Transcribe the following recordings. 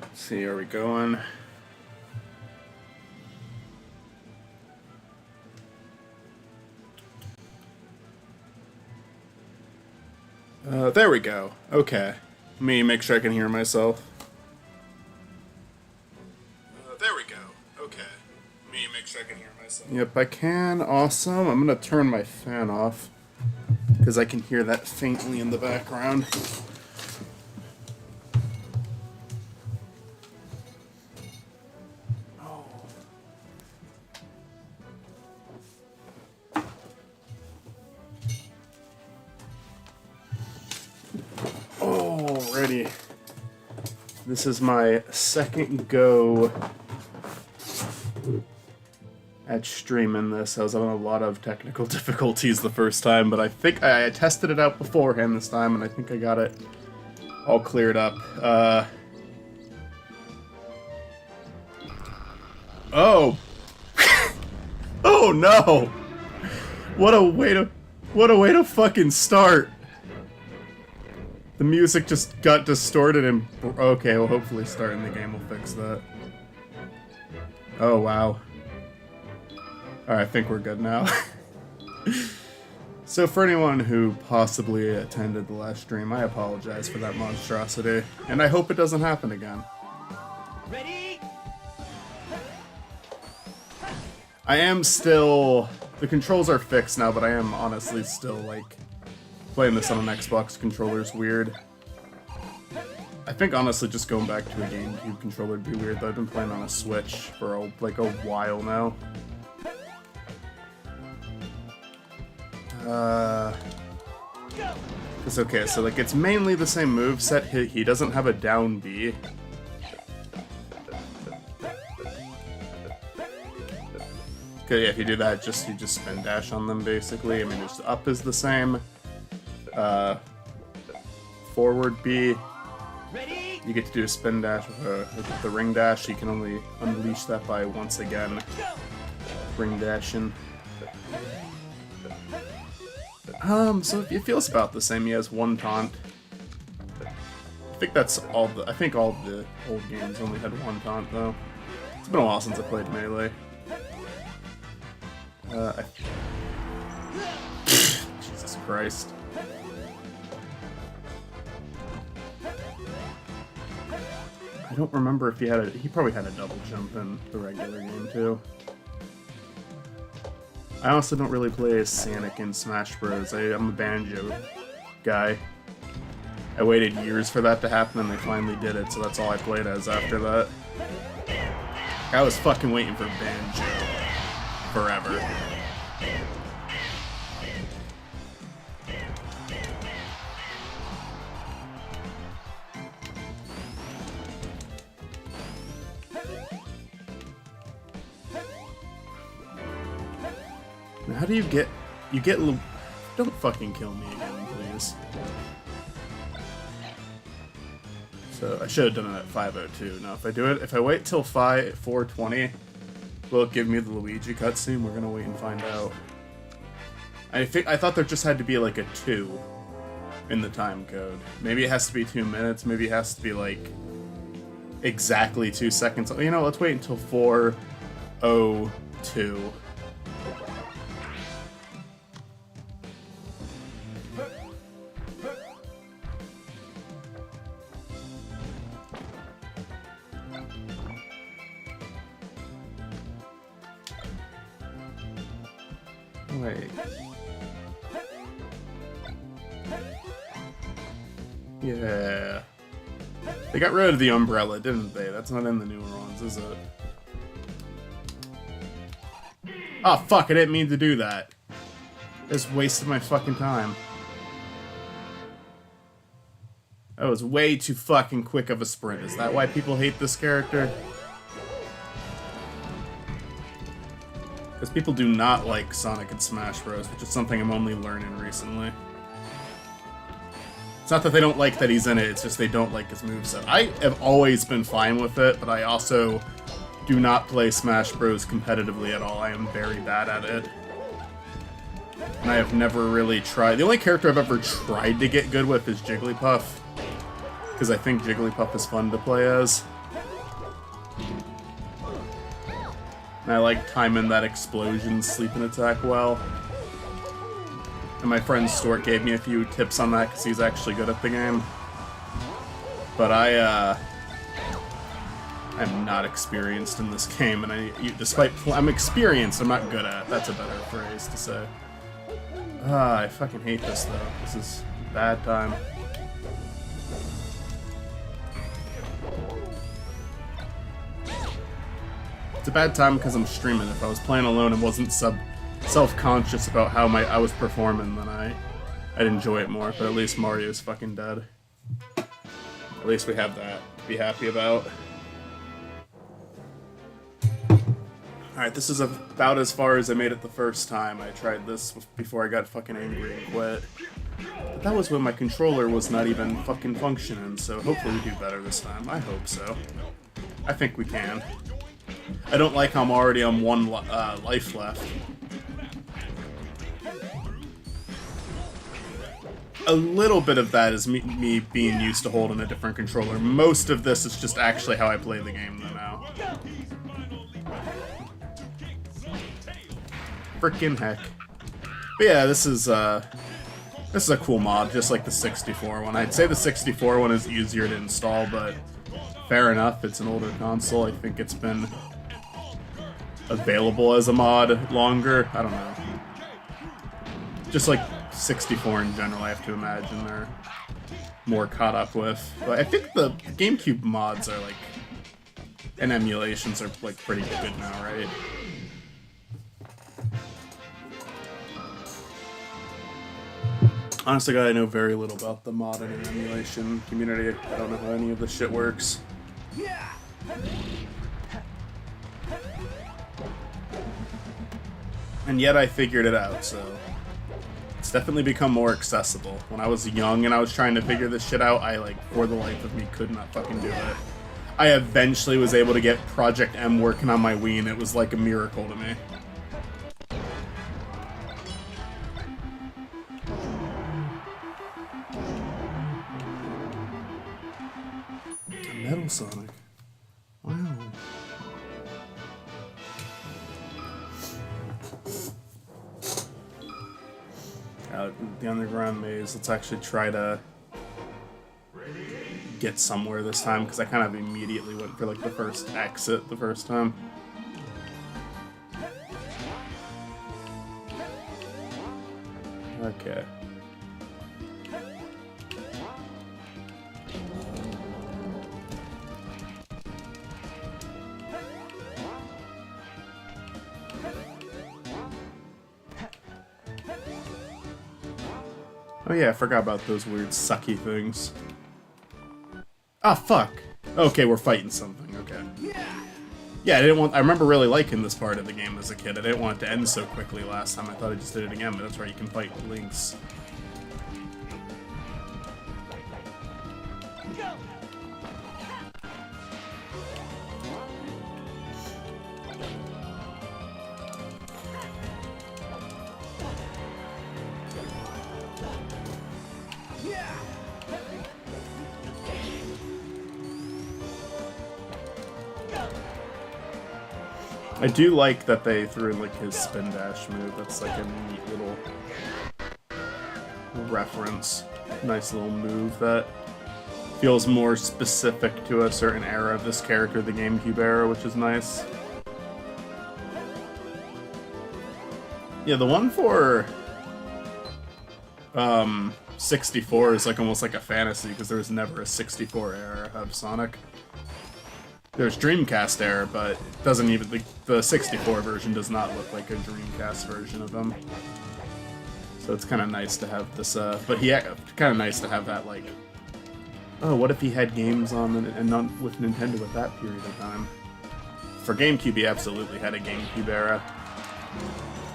Let's see, are we going? There we go. Okay. Let me make sure I can hear myself. There we go. Okay. Let me make sure I can hear myself. Yep, I can. Awesome. I'm gonna turn my fan off because I can hear that faintly in the background. Alrighty. This is my second go at streaming this. I was having a lot of technical difficulties the first time, but I think I tested it out beforehand this time, and I think I got it all cleared up. Oh! Oh no! What a way to fucking start! The music just got distorted and... Okay, well hopefully starting the game will fix that. Oh wow. Alright, I think we're good now. So for anyone who possibly attended the last stream, I apologize for that monstrosity, and I hope it doesn't happen again. Ready? I am still... The controls are fixed now, but I am honestly still, like... Playing this on an Xbox controller is weird. I think honestly just going back to a GameCube controller would be weird, though I've been playing on a Switch for like a while now. It's okay, so like it's mainly the same moveset. He doesn't have a down B. Okay, yeah, if you do that, you just spin dash on them basically. I mean, just up is the same. Forward B. Ready? You get to do a spin dash with the ring dash. You can only unleash that by once again ring dashing. So it feels about the same. He has one taunt. I think that's all I think all the old games only had one taunt though. It's been a while since I played Melee. Jesus Christ. I don't remember if he probably had a double jump in the regular game too. I also don't really play as Sonic in Smash Bros. I'm a Banjo guy. I waited years for that to happen and they finally did it, so that's all I played as after that. I was fucking waiting for Banjo forever. Now, how do you get don't fucking kill me again, please. So I should have done it at 5:02. Now if I wait till 4:20, will it give me the Luigi cutscene? We're gonna wait and find out. I thought there just had to be like a 2 in the time code. Maybe it has to be 2 minutes, maybe it has to be like exactly 2 seconds. You know, let's wait until 4:02. Wait. Yeah. They got rid of the umbrella, didn't they? That's not in the newer ones, is it? Oh, fuck, I didn't mean to do that. Just wasted my fucking time. That was way too fucking quick of a sprint. Is that why people hate this character? Because people do not like Sonic in Smash Bros., which is something I'm only learning recently. It's not that they don't like that he's in it, it's just they don't like his moveset. I have always been fine with it, but I also do not play Smash Bros. Competitively at all. I am very bad at it. And I have never really tried... The only character I've ever tried to get good with is Jigglypuff. because I think Jigglypuff is fun to play as. And I like timing that explosion sleeping attack well. And my friend Stuart gave me a few tips on that because he's actually good at the game. But I'm not experienced in this game, and I'm experienced, I'm not good at. That's a better phrase to say. I fucking hate this though. This is a bad time. It's a bad time because I'm streaming. If I was playing alone and wasn't self-conscious about how I was performing, then I'd enjoy it more. But at least Mario's fucking dead. At least we have that to be happy about. Alright, this is about as far as I made it the first time. I tried this before I got fucking angry and quit. But that was when my controller was not even fucking functioning, so hopefully we do better this time. I hope so. I think we can. I don't like how I'm already on one life left. A little bit of that is me being used to holding a different controller. Most of this is just actually how I play the game though now. Frickin' heck. But yeah, this is a cool mod, just like the 64 one. I'd say the 64 one is easier to install, but fair enough, it's an older console. I think it's been available as a mod longer. I don't know. Just like 64 in general, I have to imagine they're more caught up with. But I think the GameCube mods are like, and emulations are like pretty good now, right? Honestly, God, I know very little about the modding and emulation community. I don't know how any of this shit works. And yet I figured it out, so it's definitely become more accessible. When I was young and I was trying to figure this shit out, I, like, for the life of me, could not fucking do it. I eventually was able to get Project M working on my Wii, and it was like a miracle to me. Metal Sonic. Wow. The underground maze. Let's actually try to get somewhere this time, because I kind of immediately went for like the first exit the first time. Okay. Oh yeah, I forgot about those weird sucky things. Ah, fuck! Okay, we're fighting something, okay. Yeah, I remember really liking this part of the game as a kid. I didn't want it to end so quickly last time. I thought I just did it again, but that's right, you can fight Lynx. I do like that they threw in like his spin dash move. That's like a neat little reference. Nice little move that feels more specific to a certain era of this character, the GameCube era, which is nice. Yeah, the one for 64 is like almost like a fantasy, because there was never a 64 era of Sonic. There's Dreamcast era, but it doesn't even, the 64 version does not look like a Dreamcast version of him. So it's kind of nice to have this, but kind of nice to have that, like, oh, what if he had games on and not with Nintendo at that period of time? For GameCube, he absolutely had a GameCube era.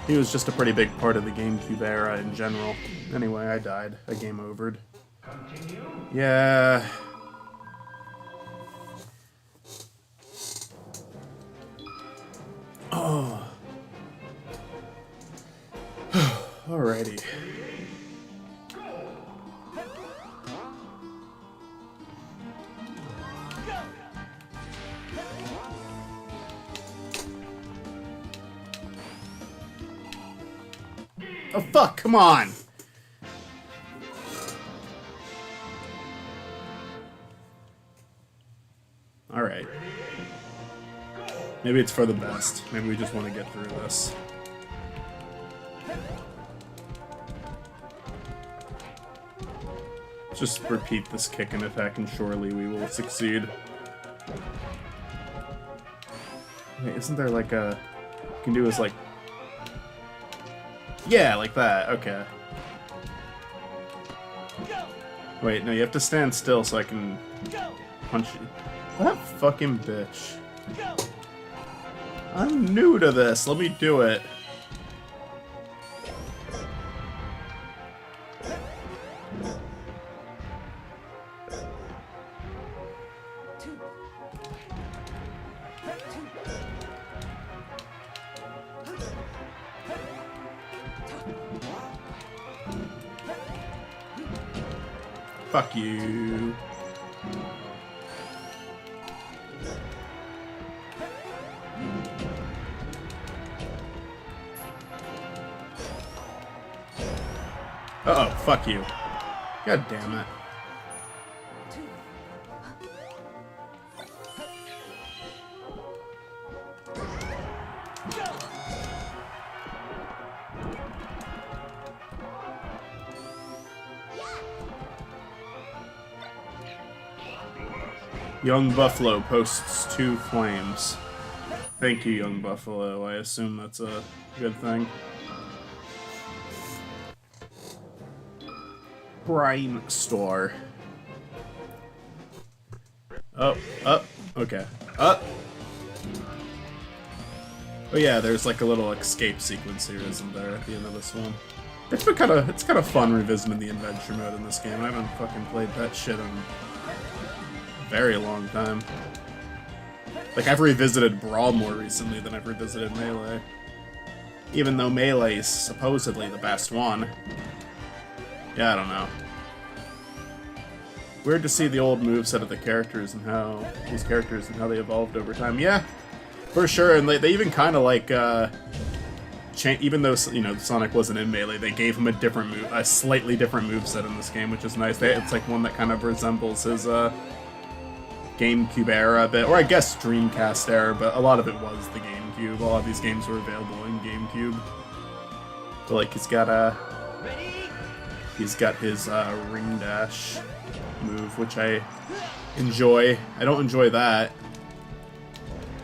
He was just a pretty big part of the GameCube era in general. Anyway, I died. I game overed. Yeah. Oh. Alrighty. Oh fuck, come on! Alright. Maybe it's for the best. Maybe we just want to get through this. Just repeat this kick and attack and surely we will succeed. Wait, isn't there like a... You can do is like... Yeah, like that. Okay. Wait, no, you have to stand still so I can punch you. That fucking bitch. I'm new to this. Let me do it. Fuck you. Uh-oh, fuck you. God damn it. Young Buffalo posts 2 flames. Thank you, Young Buffalo. I assume that's a good thing. Prime Store. Oh, up. Okay. Up. Oh yeah, there's like a little escape sequence here, isn't there, at the end of this one? It's been kind of fun revisiting the adventure mode in this game. I haven't fucking played that shit in a very long time. Like, I've revisited Brawl more recently than I've revisited Melee. Even though Melee is supposedly the best one. Yeah, I don't know. Weird to see the old moveset of the characters and how these characters and how they evolved over time. Yeah, for sure. And they even kind of like even though, you know, Sonic wasn't in Melee, they gave him a slightly different moveset in this game, which is nice. It's like one that kind of resembles his GameCube era a bit, or I guess Dreamcast era, but a lot of it was the GameCube. A lot of these games were available in GameCube. So like he's got his ring dash move, which I enjoy. I don't enjoy that.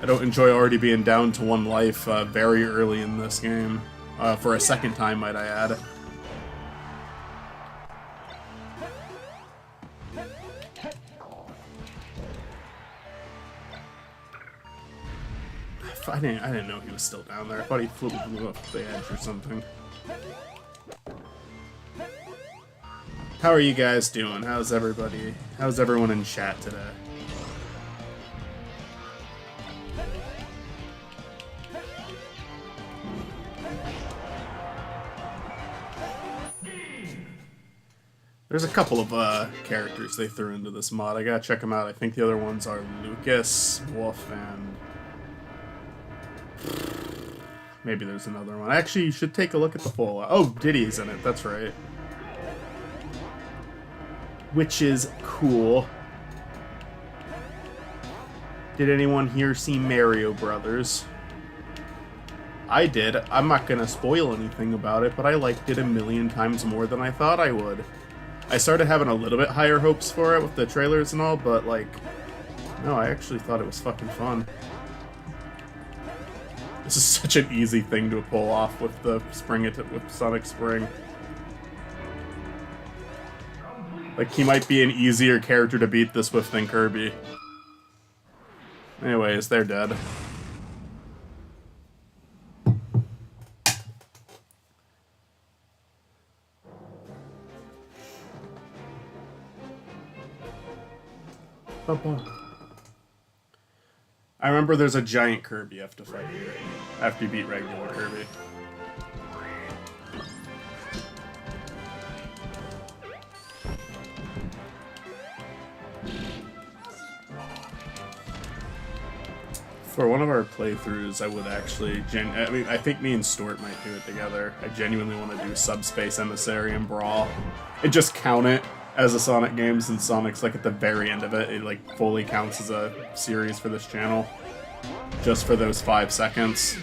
I don't enjoy already being down to 1 life very early in this game. For a second time, might I add. I didn't know he was still down there. I thought he flew off the edge or something. How are you guys doing? How's everybody? How's everyone in chat today? There's a couple of characters they threw into this mod. I gotta check them out. I think the other ones are Lucas, Wolf, and maybe there's another one. Actually, you should take a look at the full. Oh, Diddy's in it. That's right. Which is cool. Did anyone here see Mario Brothers? I did. I'm not gonna spoil anything about it, but I liked it a million times more than I thought I would. I started having a little bit higher hopes for it with the trailers and all, but like, no, I actually thought it was fucking fun. This is such an easy thing to pull off with the with Sonic Spring. Like, he might be an easier character to beat this with than Kirby. Anyways, they're dead. I remember there's a giant Kirby you have to fight here after you beat regular Kirby. For one of our playthroughs, I would actually, I mean, I think me and Stuart might do it together. I genuinely want to do Subspace Emissary and Brawl. And just count it as a Sonic game, since Sonic's like at the very end of it. It like fully counts as a series for this channel. Just for those 5 seconds.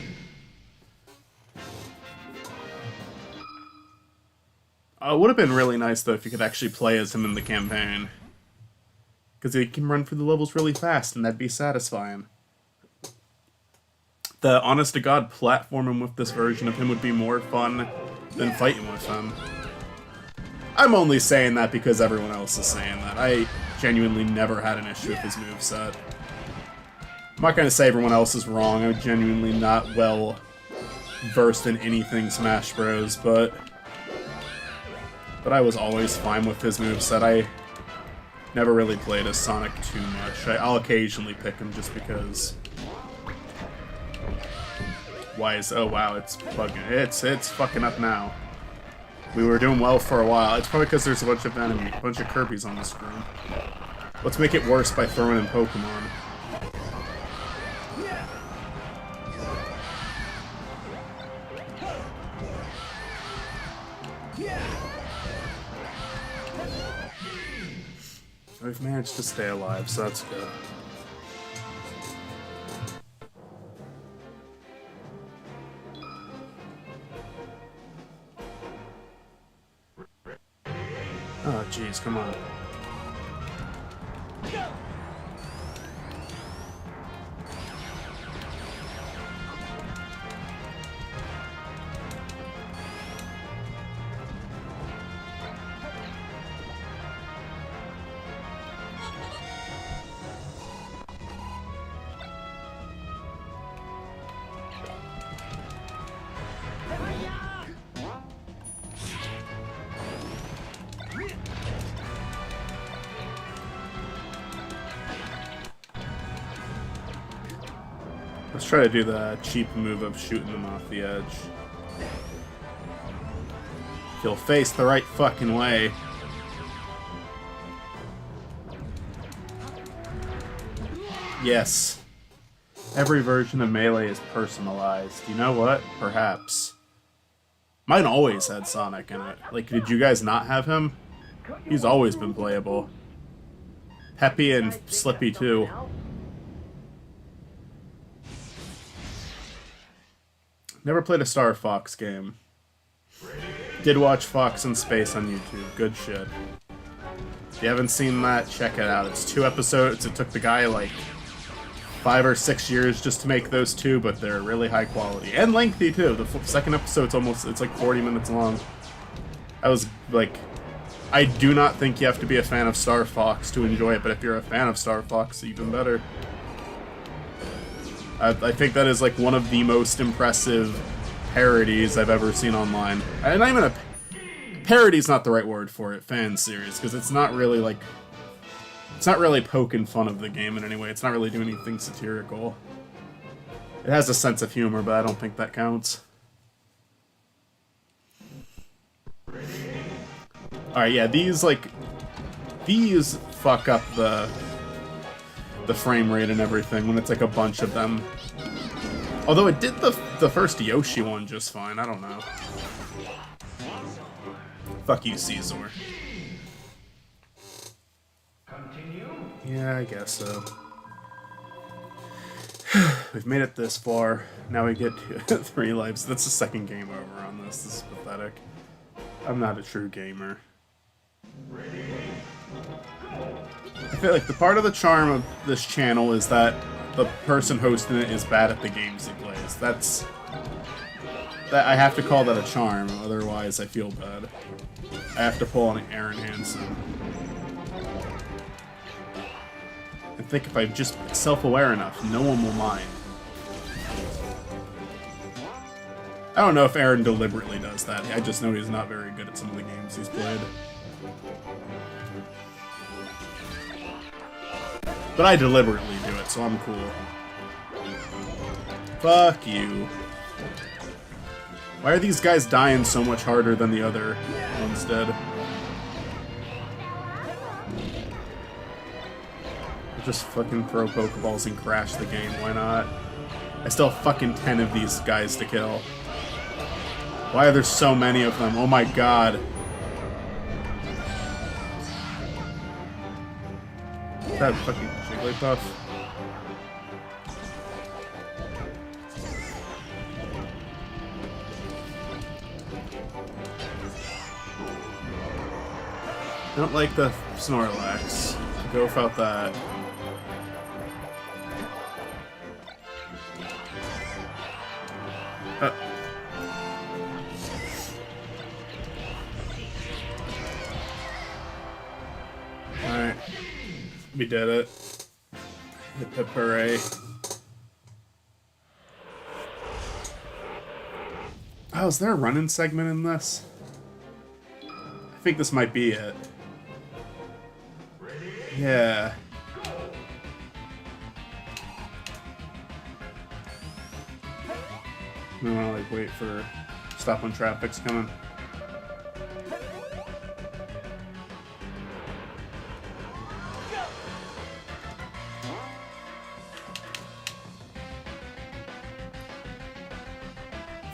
It would have been really nice though if you could actually play as him in the campaign. Because he can run through the levels really fast and that'd be satisfying. The honest-to-God platforming with this version of him would be more fun than fighting with him. I'm only saying that because everyone else is saying that. I genuinely never had an issue with his moveset. I'm not going to say everyone else is wrong. I'm genuinely not well versed in anything Smash Bros, but I was always fine with his moveset. I never really played as Sonic too much. I'll occasionally pick him just because... Why is... Oh wow, it's bugging. It's fucking up now. We were doing well for a while. It's probably because there's a bunch of Kirby's on the screen. Let's make it worse by throwing in Pokemon. We've managed to stay alive, so that's good. Oh, jeez, come on. Let's try to do the cheap move of shooting them off the edge. If you'll face the right fucking way. Yes. Every version of Melee is personalized. You know what? Perhaps. Mine always had Sonic in it. Like, did you guys not have him? He's always been playable. Peppy and Slippy too. Never played a Star Fox game. Did watch Fox in Space on YouTube. Good shit. If you haven't seen that, check it out. It's 2 episodes. It took the guy like 5 or 6 years just to make those 2, but they're really high quality. And lengthy too. The second episode's it's like 40 minutes long. I was like... I do not think you have to be a fan of Star Fox to enjoy it, but if you're a fan of Star Fox, even better. I think that is like one of the most impressive parodies I've ever seen online. And not even parody's not the right word for it, fan series, because it's not really like... It's not really poking fun of the game in any way. It's not really doing anything satirical. It has a sense of humor, but I don't think that counts. Alright, yeah, these fuck up the frame rate and everything when it's like a bunch of them. Although it did the first Yoshi one just fine, I don't know. Fuck you, Caesar. Yeah, I guess so. We've made it this far. Now we get 3 lives. That's the second game over on this. This is pathetic. I'm not a true gamer. I feel like the part of the charm of this channel is that the person hosting it is bad at the games he plays. That I have to call that a charm, otherwise I feel bad. I have to pull on Aaron Hansen. I think if I'm just self-aware enough, no one will mind. I don't know if Aaron deliberately does that. I just know he's not very good at some of the games he's played. But I deliberately do it, so I'm cool. Fuck you. Why are these guys dying so much harder than the other ones did? Just fucking throw Pokeballs and crash the game, why not? I still have fucking 10 of these guys to kill. Why are there so many of them? Oh my god. Is that fucking Jigglypuff? I don't like the Snorlax. Go without that. Alright. We did it. Hip hip hooray. Oh, is there a run-in segment in this? I think this might be it. Yeah. I wanna like wait for stop when traffic's coming.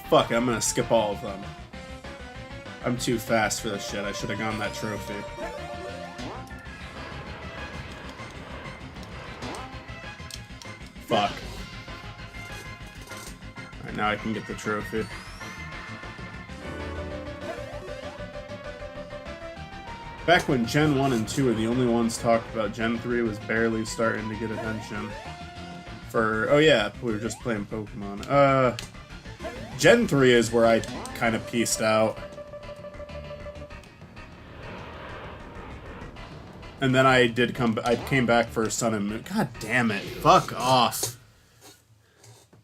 Fuck, I'm gonna skip all of them. I'm too fast for this shit. I should have gone that trophy. Fuck. Alright, now I can get the trophy. Back when Gen 1 and 2 were the only ones talked about, Gen 3 was barely starting to get attention. Oh yeah, we were just playing Pokemon. Gen 3 is where I kind of pieced out. And then I came back for Sun and Moon. God damn it. Fuck off.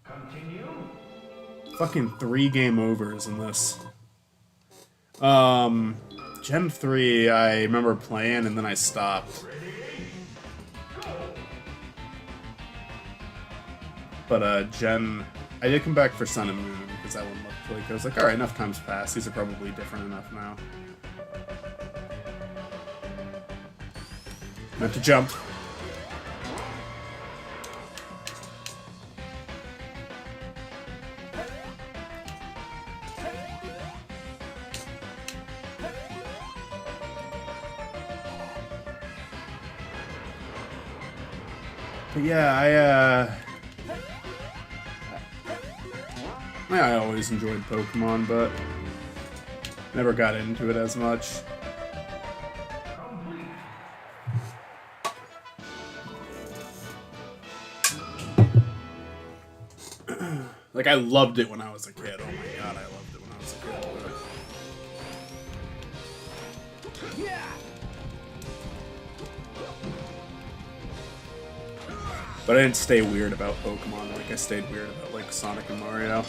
Continue. Fucking 3 game overs in this. Gen 3 I remember playing and then I stopped. But I did come back for Sun and Moon because that one looked like, I was like, alright, enough time's passed. These are probably different enough now. Meant to jump. But yeah, I always enjoyed Pokemon, but never got into it as much. Like, I loved it when I was a kid. Oh my god, I loved it when I was a kid. But I didn't stay weird about Pokemon like I stayed weird about, like, Sonic and Mario.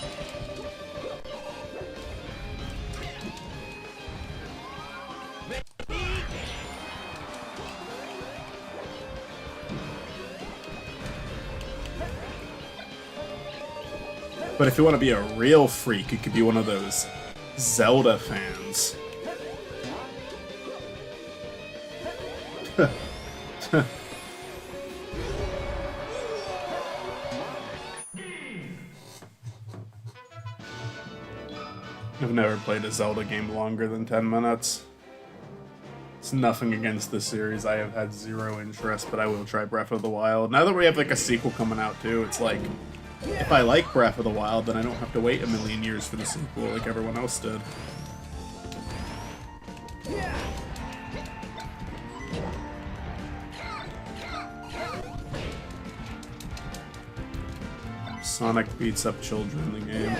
But if you want to be a real freak, you could be one of those Zelda fans. I've never played a Zelda game longer than 10 minutes. It's nothing against this series. I have had zero interest, but I will try Breath of the Wild. Now that we have like a sequel coming out too, it's like, if I like Breath of the Wild, then I don't have to wait a million years for the sequel like everyone else did. Sonic beats up children in the game.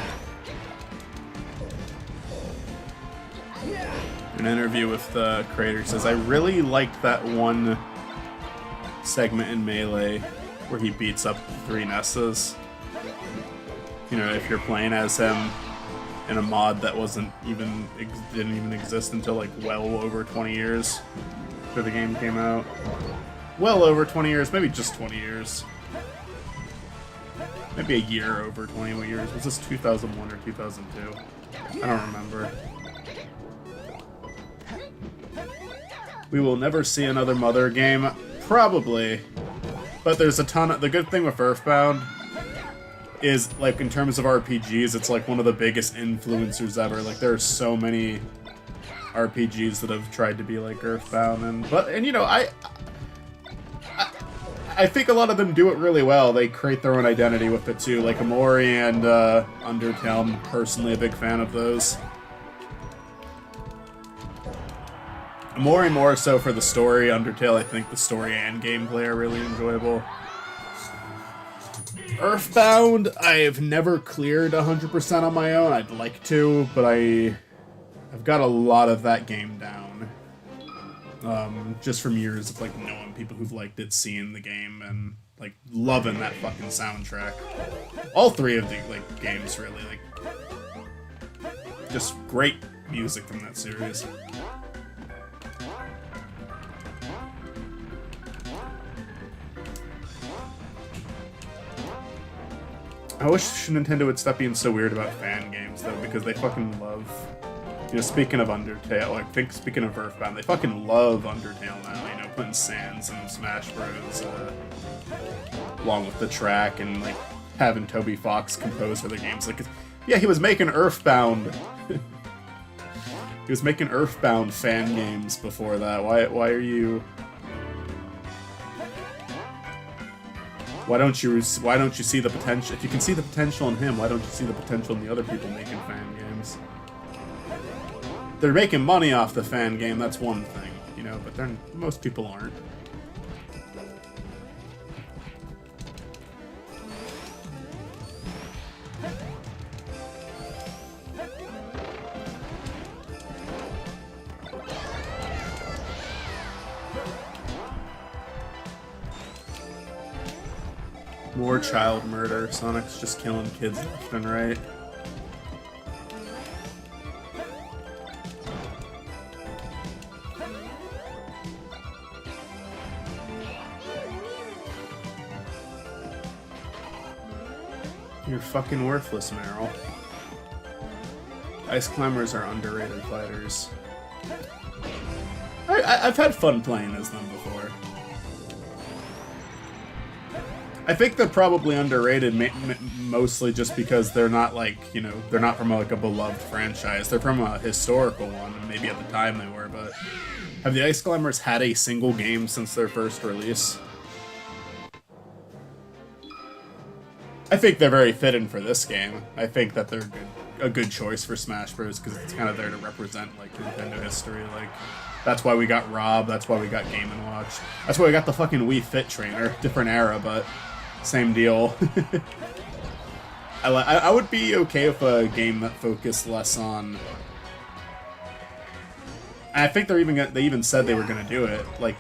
An interview with the creator says, I really liked that one segment in Melee where he beats up 3 Nessas. You know, if you're playing as him in a mod that didn't even exist until like well over 20 years after the game came out. Well over 20 years, maybe just 20 years. Maybe a year over 20 years. Was this 2001 or 2002? I don't remember. We will never see another Mother game. Probably. But there's a ton of... The good thing with Earthbound is, like, in terms of RPGs, it's, like, one of the biggest influencers ever. Like, there are so many RPGs that have tried to be like Earthbound. And you know, I think a lot of them do it really well. They create their own identity with it, too. Like, Amori and Undertale, I'm personally a big fan of those. Amori more so for the story. Undertale, I think the story and gameplay are really enjoyable. Earthbound, I've never cleared 100% on my own. I'd like to, but I've got a lot of that game down. Just from years of, like, knowing people who've liked it, seeing the game, and, like, loving that fucking soundtrack. All three of the, like, games, really, like, just great music from that series. I wish Nintendo would stop being so weird about fan games, though, because they fucking love... You know, speaking of Undertale, I think speaking of Earthbound, they fucking love Undertale now, you know, putting Sans and Smash Bros. Along with the track, and, like, having Toby Fox compose for the games. Like, yeah, he was making Earthbound... he was making Earthbound fan games before that. Why are you... Why don't you see the potential? If you can see the potential in him, why don't you see the potential in the other people making fan games? They're making money off the fan game, that's one thing, you know, but most people aren't. More child murder. Sonic's just killing kids left and right. You're fucking worthless, Meryl. Ice Climbers are underrated fighters. I've had fun playing as them before. I think they're probably underrated, mostly just because they're not, like, you know, they're not from, like, a beloved franchise. They're from a historical one, and maybe at the time they were, but... Have the Ice Climbers had a single game since their first release? I think they're very fitting for this game. I think that they're a good choice for Smash Bros. Because it's kind of there to represent, like, Nintendo history. Like, that's why we got Rob, that's why we got Game & Watch. That's why we got the fucking Wii Fit Trainer. Different era, but same deal. I would be okay with a game that focused less on... I think they even said they were gonna do it. Like,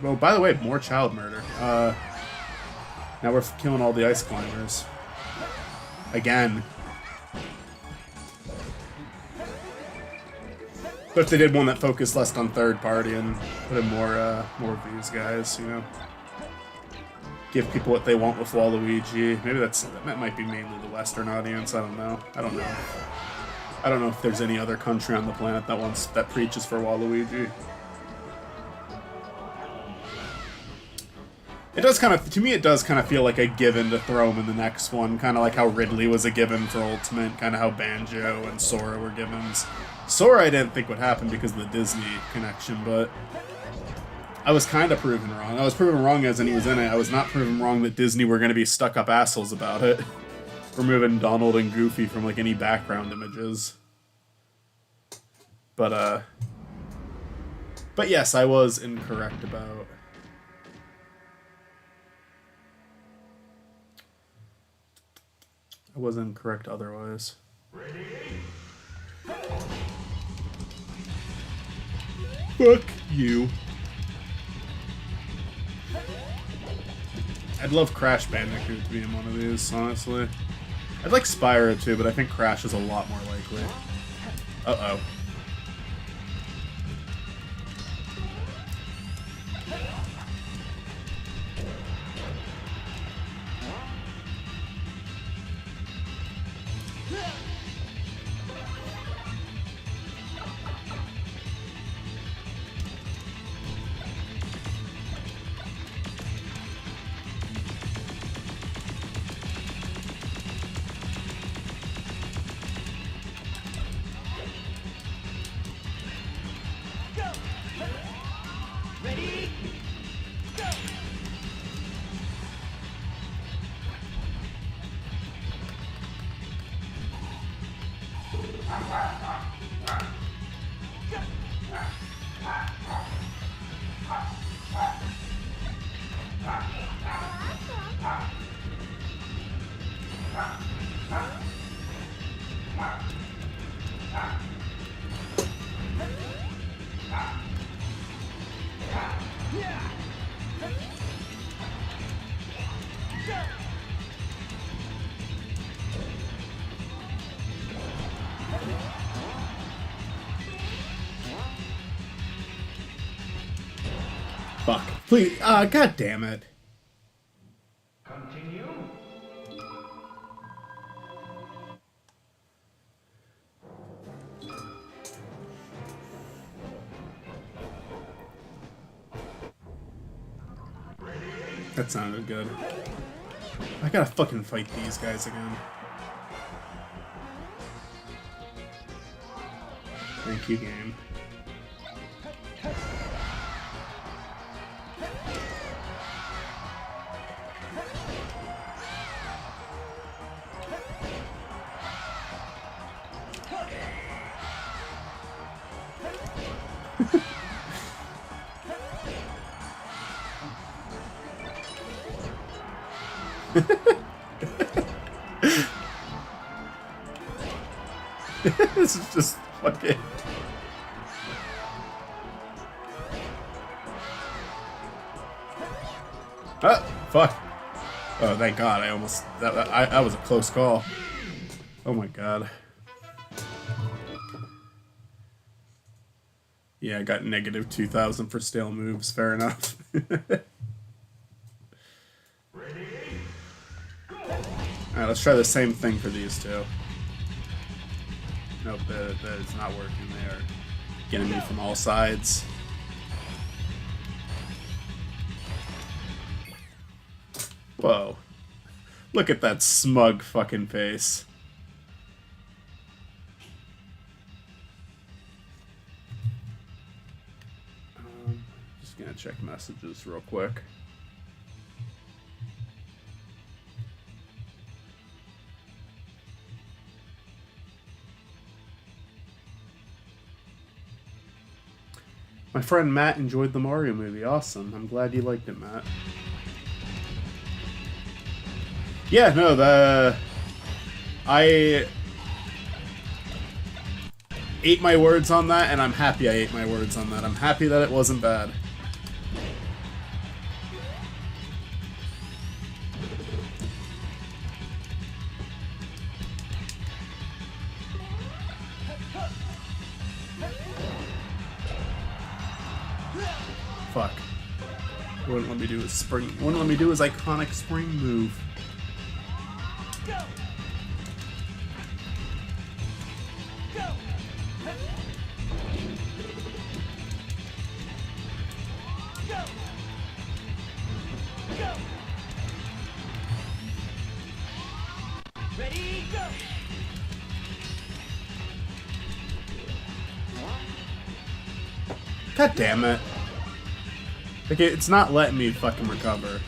oh, by the way, more child murder. Now we're killing all the Ice Climbers. Again. But if they did one that focused less on third party and put in more of these guys, you know. Give people what they want with Waluigi. Maybe that might be mainly the Western audience, I don't know. I don't know if there's any other country on the planet that preaches for Waluigi. It does kind of, to me, it does kind of feel like a given to throw him in the next one. Kind of like how Ridley was a given for Ultimate. Kind of how Banjo and Sora were givens. Sora I didn't think would happen because of the Disney connection, but I was kind of proven wrong. I was proven wrong as in he was in it. I was not proven wrong that Disney were going to be stuck-up assholes about it. Removing Donald and Goofy from, like, any background images. But yes, I was incorrect about... I was incorrect otherwise. Ready? Fuck you. I'd love Crash Bandicoot to be in one of these, honestly. I'd like Spyro too, but I think Crash is a lot more likely. Uh-oh. Fuck. Please. God damn it. Continue. That sounded good. I gotta fucking fight these guys again. Thank you, game. This is just fucking... Ah, fuck. Oh, thank God, I almost... That was a close call. Oh my God. Yeah, I got negative 2,000 for stale moves, fair enough. Alright, let's try the same thing for these two. Nope, that is not working. They are getting me from all sides. Whoa. Look at that smug fucking face. Just gonna check messages real quick. My friend Matt enjoyed the Mario movie. Awesome. I'm glad you liked it, Matt. Yeah, no, I ate my words on that, and I'm happy I ate my words on that. I'm happy that it wasn't bad. Fuck. Wouldn't let me do his spring. Wouldn't let me do his iconic spring move. Go. Go. Go. Go. Ready, go. God damn it. Like, it's not letting me fucking recover.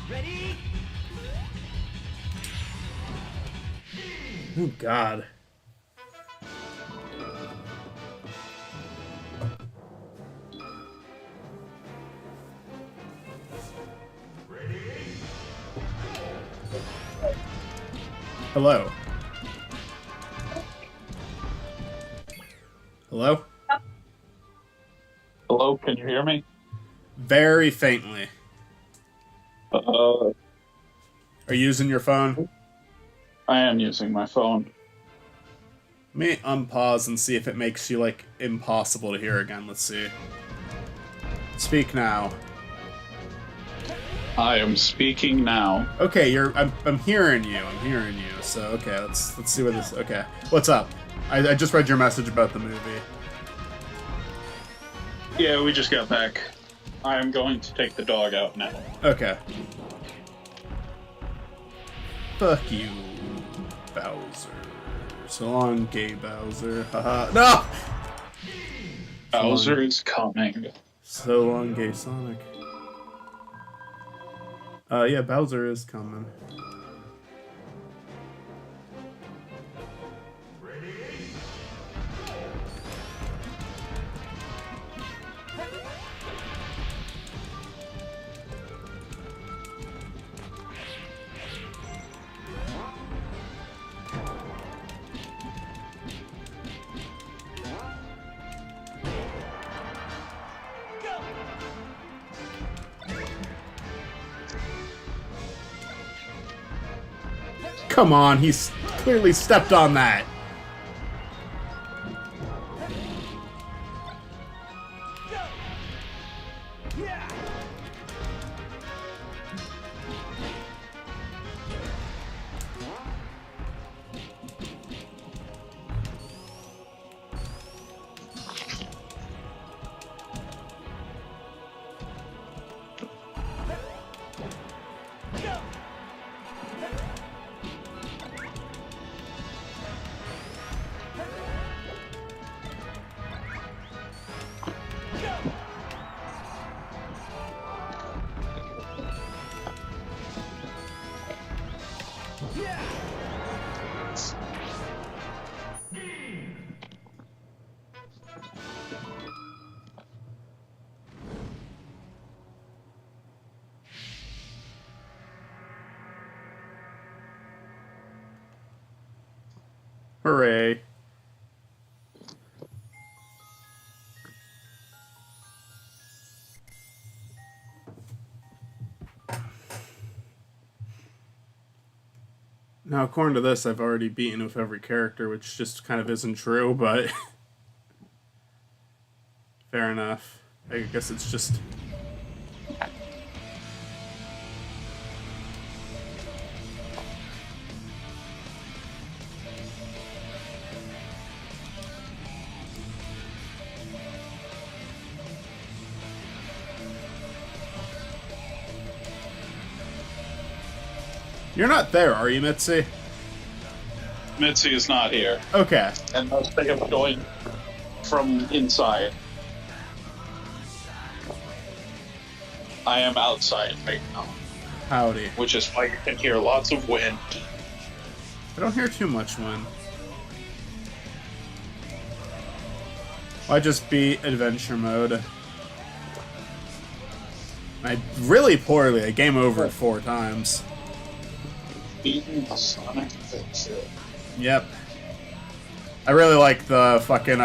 Ready? Oh, God. Hello. Hello? Hello, can you hear me? Very faintly. Uh, Are you using your phone? I am using my phone. Let me unpause and see if it makes you, like, impossible to hear again. Let's see. Speak now. I am speaking now. Okay, I'm hearing you. I'm hearing you. So, okay, let's see what this... Okay. What's up? I just read your message about the movie. Yeah, we just got back. I am going to take the dog out now. Okay. Fuck you, Bowser. So long, gay Bowser. Haha. No! Bowser is coming. So long, gay Sonic. Yeah, Bowser is coming. Come on, he's clearly stepped on that. Hooray. Now, according to this, I've already beaten with every character, which just kind of isn't true, but fair enough. I guess it's just... You're not there, are you, Mitzi? Mitzi is not here. Okay. And I was thinking of going from inside. I am outside right now, Howdy. which is why you can hear lots of wind. I don't hear too much wind. I just beat adventure mode. I really poorly. I game over 4 times. Beaten Sonic Adventure. Yep. I really like the fucking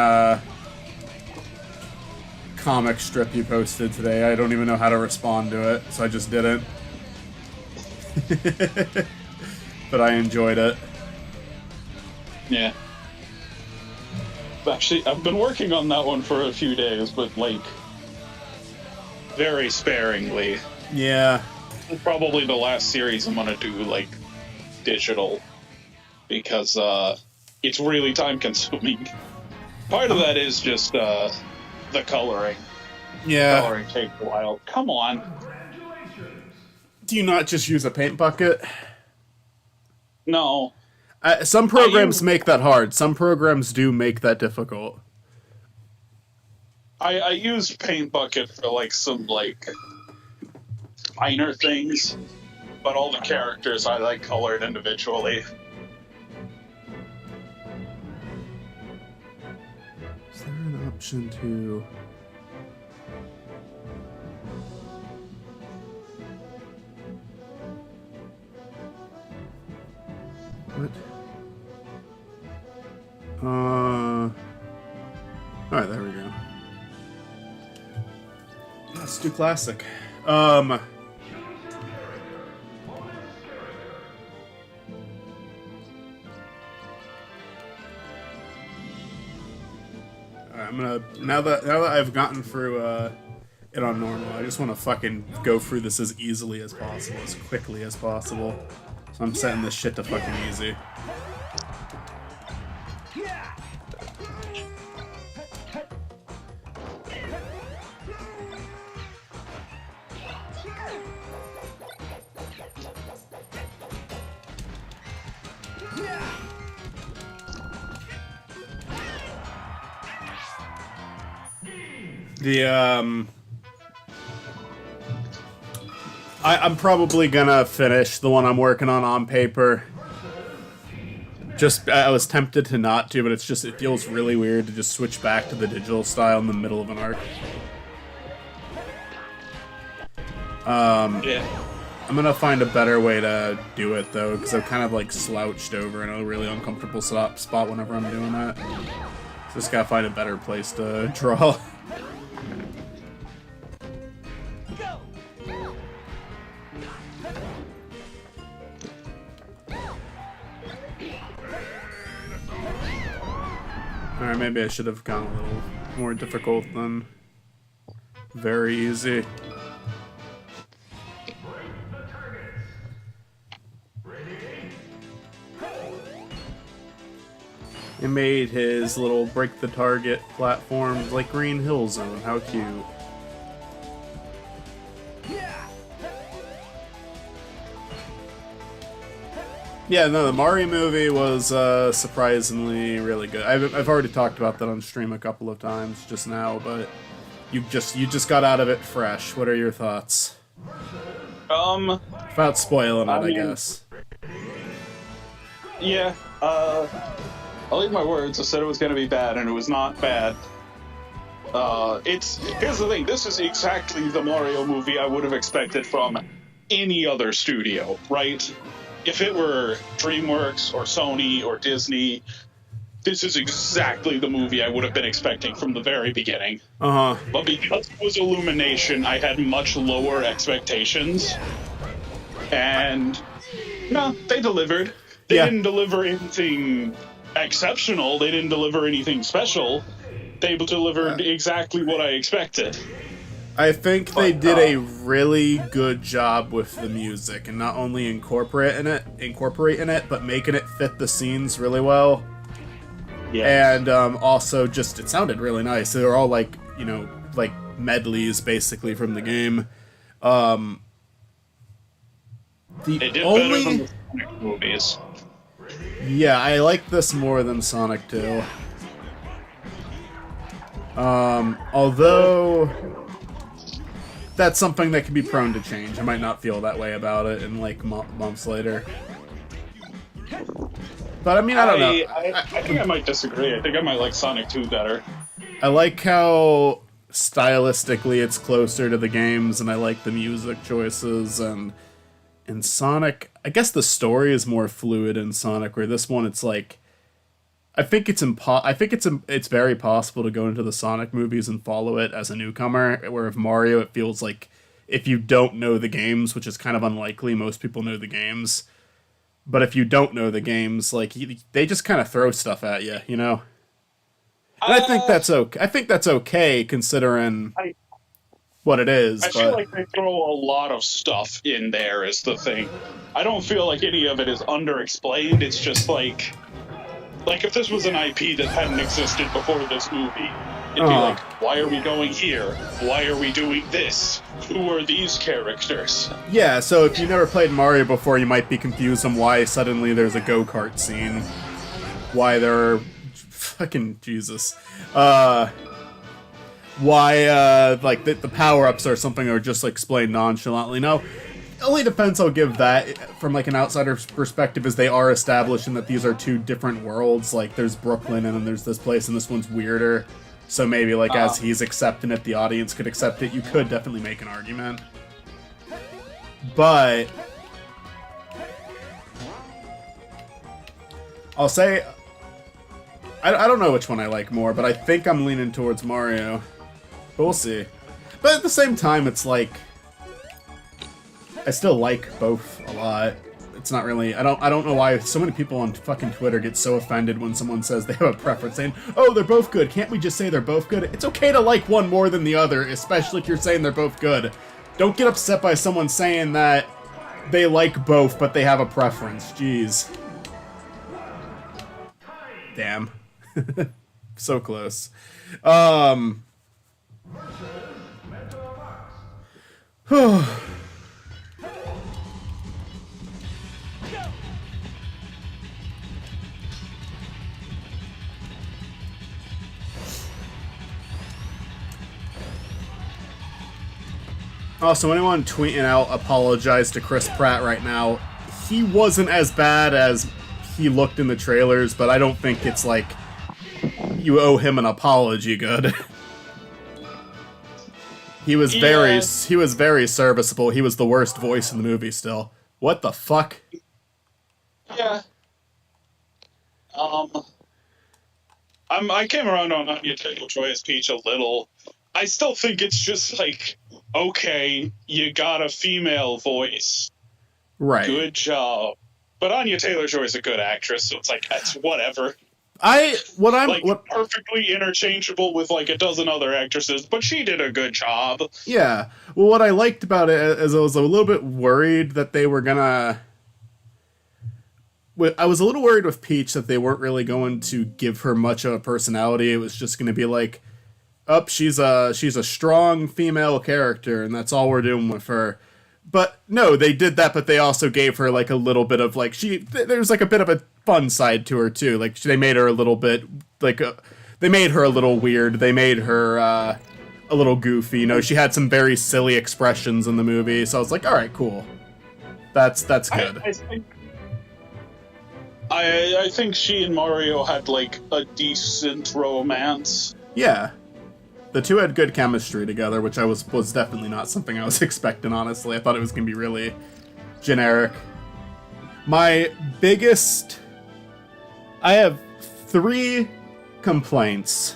comic strip you posted today. I don't even know how to respond to it, so I just didn't. But I enjoyed it. Yeah. Actually, I've been working on that one for a few days, but like very sparingly. Yeah. Probably the last series I'm gonna do like digital because it's really time consuming. Part of that is just the coloring. Yeah. Coloring takes a while. Come on. Do you not just use a paint bucket? No. Some programs make that hard. Some programs do make that difficult. I use Paint Bucket for like some like minor things, but all the characters I like colored individually. Is there an option to... What? Alright, there we go. Let's do classic. I'm gonna now that I've gotten through it on normal, I just want to fucking go through this as easily as possible, as quickly as possible. So I'm setting this shit to fucking easy. I'm probably gonna finish the one I'm working on paper. Just, I was tempted to not to, but it feels really weird to just switch back to the digital style in the middle of an arc. Yeah. I'm gonna find a better way to do it though, because I've kind of like slouched over in a really uncomfortable spot whenever I'm doing that. Just gotta find a better place to draw. Go. Alright, maybe I should have gone a little more difficult than very easy. He made his little break the target platform like Green Hill Zone. How cute. Yeah, no, the Mario movie was surprisingly really good. I've already talked about that on stream a couple of times just now, but you just got out of it fresh. What are your thoughts? Without spoiling it, I guess. Yeah, I'll eat my words. I said it was going to be bad, and it was not bad. Here's the thing. This is exactly the Mario movie I would have expected from any other studio, right? If it were DreamWorks or Sony or Disney, this is exactly the movie I would have been expecting from the very beginning. Uh-huh. But because it was Illumination, I had much lower expectations. And, no, they delivered. They didn't deliver anything exceptional. They didn't deliver anything special. They delivered exactly what I expected. I think they did a really good job with the music, and not only incorporating it, but making it fit the scenes really well. Yeah. And also just, it sounded really nice. They were all like, you know, like medleys basically from the game. They did better than the Sonic movies. Yeah, I like this more than Sonic 2. Although that's something that can be prone to change. I might not feel that way about it in like months later. But I mean, I don't know. I think I might disagree. I think I might like Sonic 2 better. I like how stylistically it's closer to the games, and I like the music choices. And in Sonic, I guess the story is more fluid in Sonic, where this one it's like, I think it's very possible to go into the Sonic movies and follow it as a newcomer, where if Mario, it feels like if you don't know the games, which is kind of unlikely, most people know the games, but if you don't know the games, like they just kind of throw stuff at you, you know? And I think that's okay. I think that's okay considering what it is. I feel like they throw a lot of stuff in there is the thing. I don't feel like any of it is underexplained. It's just like if this was an IP that hadn't existed before this movie, it'd be like, why are we going here? Why are we doing this? Who are these characters? Yeah, so if you never played Mario before, you might be confused on why suddenly there's a go-kart scene. Why there are... Fucking Jesus. Why, like, the power-ups or something are just, like, explained nonchalantly. No, the only defense I'll give that, from, like, an outsider's perspective, is they are establishing that these are two different worlds. Like, there's Brooklyn, and then there's this place, and this one's weirder. So maybe, like, as he's accepting it, the audience could accept it. You could definitely make an argument. But I'll say, I don't know which one I like more, but I think I'm leaning towards Mario. But we'll see. But at the same time, it's like, I still like both a lot. It's not really, I don't know why so many people on fucking Twitter get so offended when someone says they have a preference, saying, oh, they're both good. Can't we just say they're both good? It's okay to like one more than the other, especially if you're saying they're both good. Don't get upset by someone saying that they like both, but they have a preference. Jeez. Damn. So close. Also, anyone tweeting out apologize to Chris Pratt right now, he wasn't as bad as he looked in the trailers, but I don't think it's like you owe him an apology good. He was very serviceable. He was the worst voice in the movie still. What the fuck? Yeah. I came around on Anya Taylor-Joy as Peach a little. I still think it's just like, okay, you got a female voice. Right. Good job. But Anya Taylor-Joy is a good actress, so it's like, that's whatever. Perfectly interchangeable with like a dozen other actresses, but she did a good job. Yeah. Well, what I liked about it is I was a little bit worried that they were gonna... I was a little worried with Peach that they weren't really going to give her much of a personality. It was just gonna be like, she's a strong female character, and that's all we're doing with her. But no, they did that, but they also gave her like a little bit of like there's like a bit of a fun side to her too. Like they made her a little bit like they made her a little weird. They made her a little goofy. You know, she had some very silly expressions in the movie. So I was like, all right, cool. That's good. I think she and Mario had like a decent romance. Yeah. The two had good chemistry together, which I was definitely not something I was expecting, honestly. I thought it was going to be really generic. I have 3 complaints.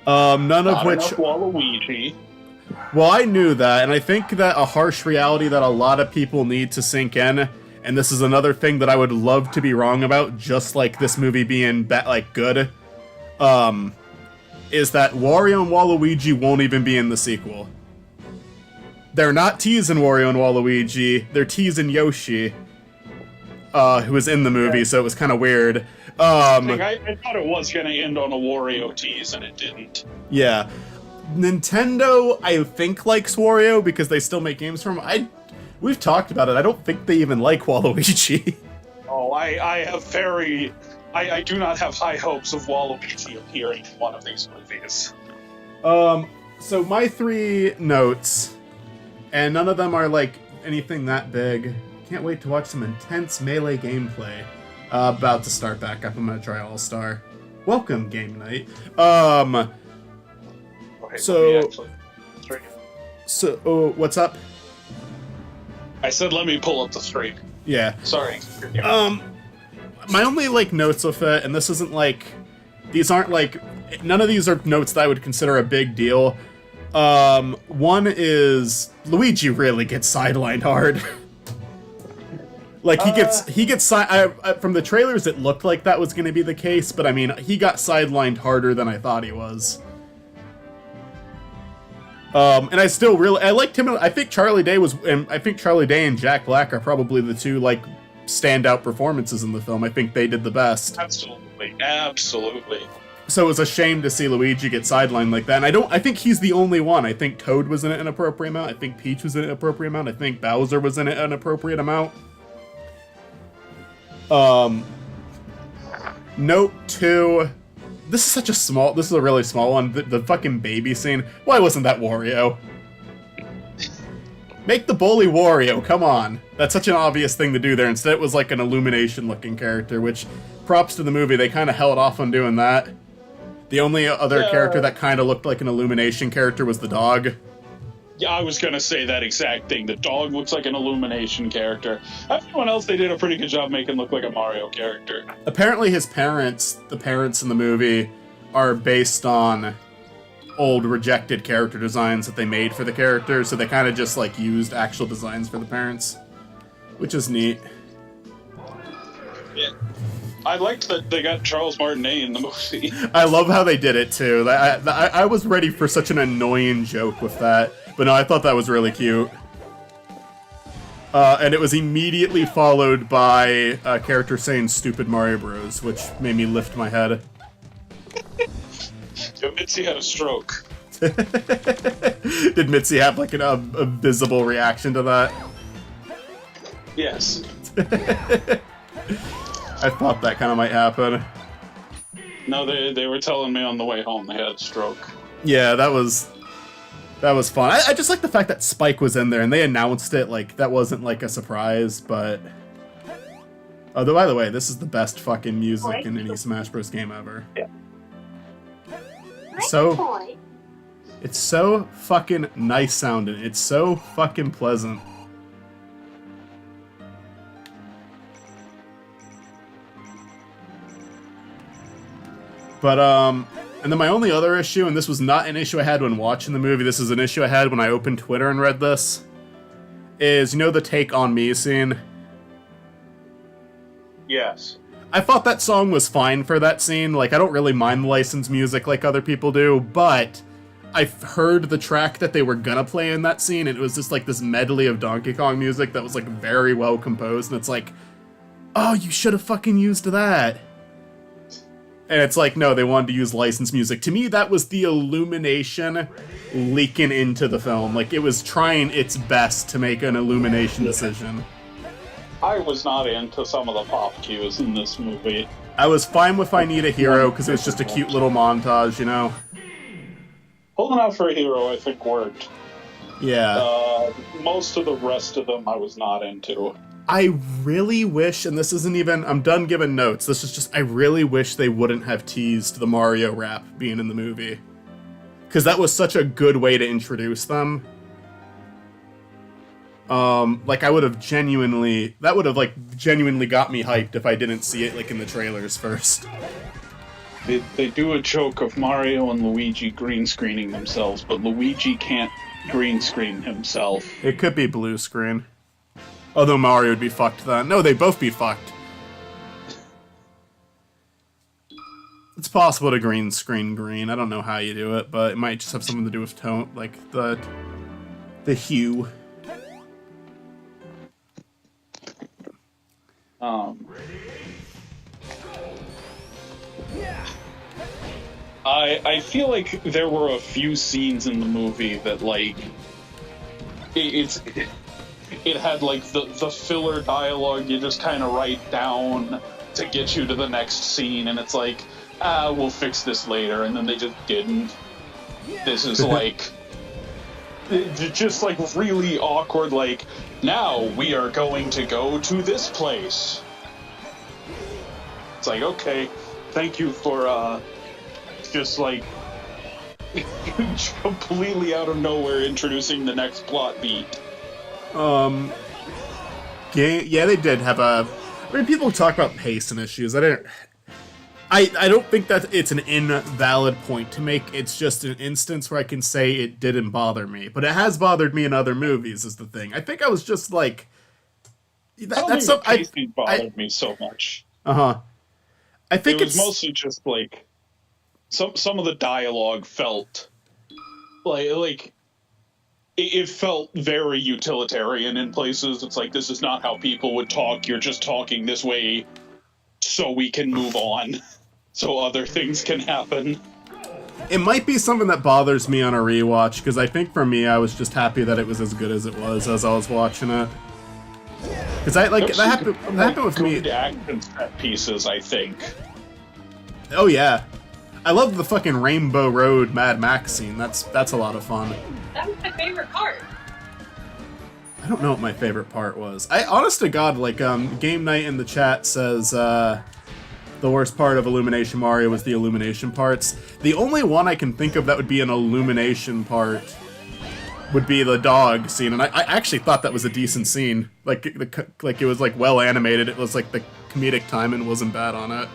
None of which... Waluigi. Well, I knew that, and I think that a harsh reality that a lot of people need to sink in, and this is another thing that I would love to be wrong about, just like this movie being good, is that Wario and Waluigi won't even be in the sequel. They're not teasing Wario and Waluigi, they're teasing Yoshi, who was in the movie, so it was kind of weird. I thought it was going to end on a Wario tease, and it didn't. Yeah. Nintendo, I think, likes Wario, because they still make games from him. We've talked about it, I don't think they even like Waluigi. Oh, I do not have high hopes of Waluigi appearing in one of these movies. So my 3 notes, and none of them are like anything that big. Can't wait to watch some intense Melee gameplay. About to start back up. I'm gonna try All-Star. Welcome, game night. What's up? I said let me pull up the stream. Yeah. Sorry. My only, like, notes with it, and this isn't, like... These aren't, like... None of these are notes that I would consider a big deal. One is... Luigi really gets sidelined hard. Like, he gets from the trailers, it looked like that was going to be the case, but, I mean, he got sidelined harder than I thought he was. And I liked him. I think Charlie Day and Jack Black are probably the 2, like, standout performances in the film. I think they did the best. Absolutely. So it was a shame to see Luigi get sidelined like that. And I think he's the only one. I think Toad was in it an appropriate amount. I think Peach was in it an appropriate amount. I think Bowser was in it an appropriate amount. Note 2. This is a really small one. The fucking baby scene. Why wasn't that Wario? Make the bully Wario, come on. That's such an obvious thing to do there. Instead it was like an Illumination-looking character, which, props to the movie, they kind of held off on doing that. The only other character that kind of looked like an Illumination character was the dog. Yeah, I was going to say that exact thing. The dog looks like an Illumination character. Everyone else, they did a pretty good job making look like a Mario character. Apparently the parents in the movie, are based on old rejected character designs that they made for the characters, so they kind of just like used actual designs for the parents, which is neat. Yeah, I liked that they got Charles Martinet in the movie. I love how they did it too. I was ready for such an annoying joke with that, but no, I thought that was really cute. And it was immediately followed by a character saying "Stupid Mario Bros," which made me lift my head. Mitzi had a stroke. Did Mitzi have like a visible reaction to that? Yes. I thought that kind of might happen. No, they were telling me on the way home they had a stroke. Yeah, that was That was fun. I just like the fact that Spike was in there and they announced it like that wasn't like a surprise, but... Although, by the way, this is the best fucking music in any Smash Bros. Game ever. Yeah. So... It's so fucking nice sounding. It's so fucking pleasant. But, and then my only other issue, and this was not an issue I had when watching the movie, this is an issue I had when I opened Twitter and read this, is, you know the Take On Me scene? Yes. I thought that song was fine for that scene. Like, I don't really mind the licensed music like other people do, but I've heard the track that they were gonna play in that scene, and it was just like this medley of Donkey Kong music that was like very well composed, and it's like, oh, you should have fucking used that. And it's like, no, they wanted to use licensed music. To me, that was the Illumination leaking into the film. Like, it was trying its best to make an Illumination decision. I was not into some of the pop cues in this movie. I was fine with I Need a Hero, because it was just a cute little montage, you know? Holding Out for a Hero, I think, worked. Yeah. Most of the rest of them I was not into. I really wish, and this isn't even, I'm done giving notes, this is just, I really wish they wouldn't have teased the Mario rap being in the movie. Because that was such a good way to introduce them. Like, I would have genuinely, that would have, like, genuinely got me hyped if I didn't see it, like, in the trailers first. They do a joke of Mario and Luigi green screening themselves, but Luigi can't green screen himself. It could be blue screen. Although Mario would be fucked then. No, they'd both be fucked. It's possible to green screen green. I don't know how you do it, but it might just have something to do with tone, like the hue. I feel like there were a few scenes in the movie that, like, it had, like, the filler dialogue you just kind of write down to get you to the next scene, and it's like, we'll fix this later, and then they just didn't. This is, like, just, like, really awkward, like, now we are going to go to this place. It's like, okay, thank you for, just, like, completely out of nowhere introducing the next plot beat. Yeah, they did have a... I mean, people talk about pacing issues. I don't think that it's an invalid point to make. It's just an instance where I can say it didn't bother me. But it has bothered me in other movies, is the thing. I think I was just like... I don't think the pacing bothered me so much. Uh-huh. I think it was mostly just, like... Some of the dialogue felt... Like it felt very utilitarian in places. It's like, this is not how people would talk. You're just talking this way so we can move on. So other things can happen. It might be something that bothers me on a rewatch, because I think for me, I was just happy that it was as good as it was as I was watching it. Because that happened with me. Good action set pieces, I think. Oh yeah. I love the fucking Rainbow Road Mad Max scene. That's a lot of fun. That was my favorite part. I don't know what my favorite part was. Honest to God, like, Game Night in the chat says, the worst part of Illumination Mario was the Illumination parts. The only one I can think of that would be an Illumination part would be the dog scene, and I actually thought that was a decent scene. Like, it was, like, well animated. It was, like, the comedic timing wasn't bad on it.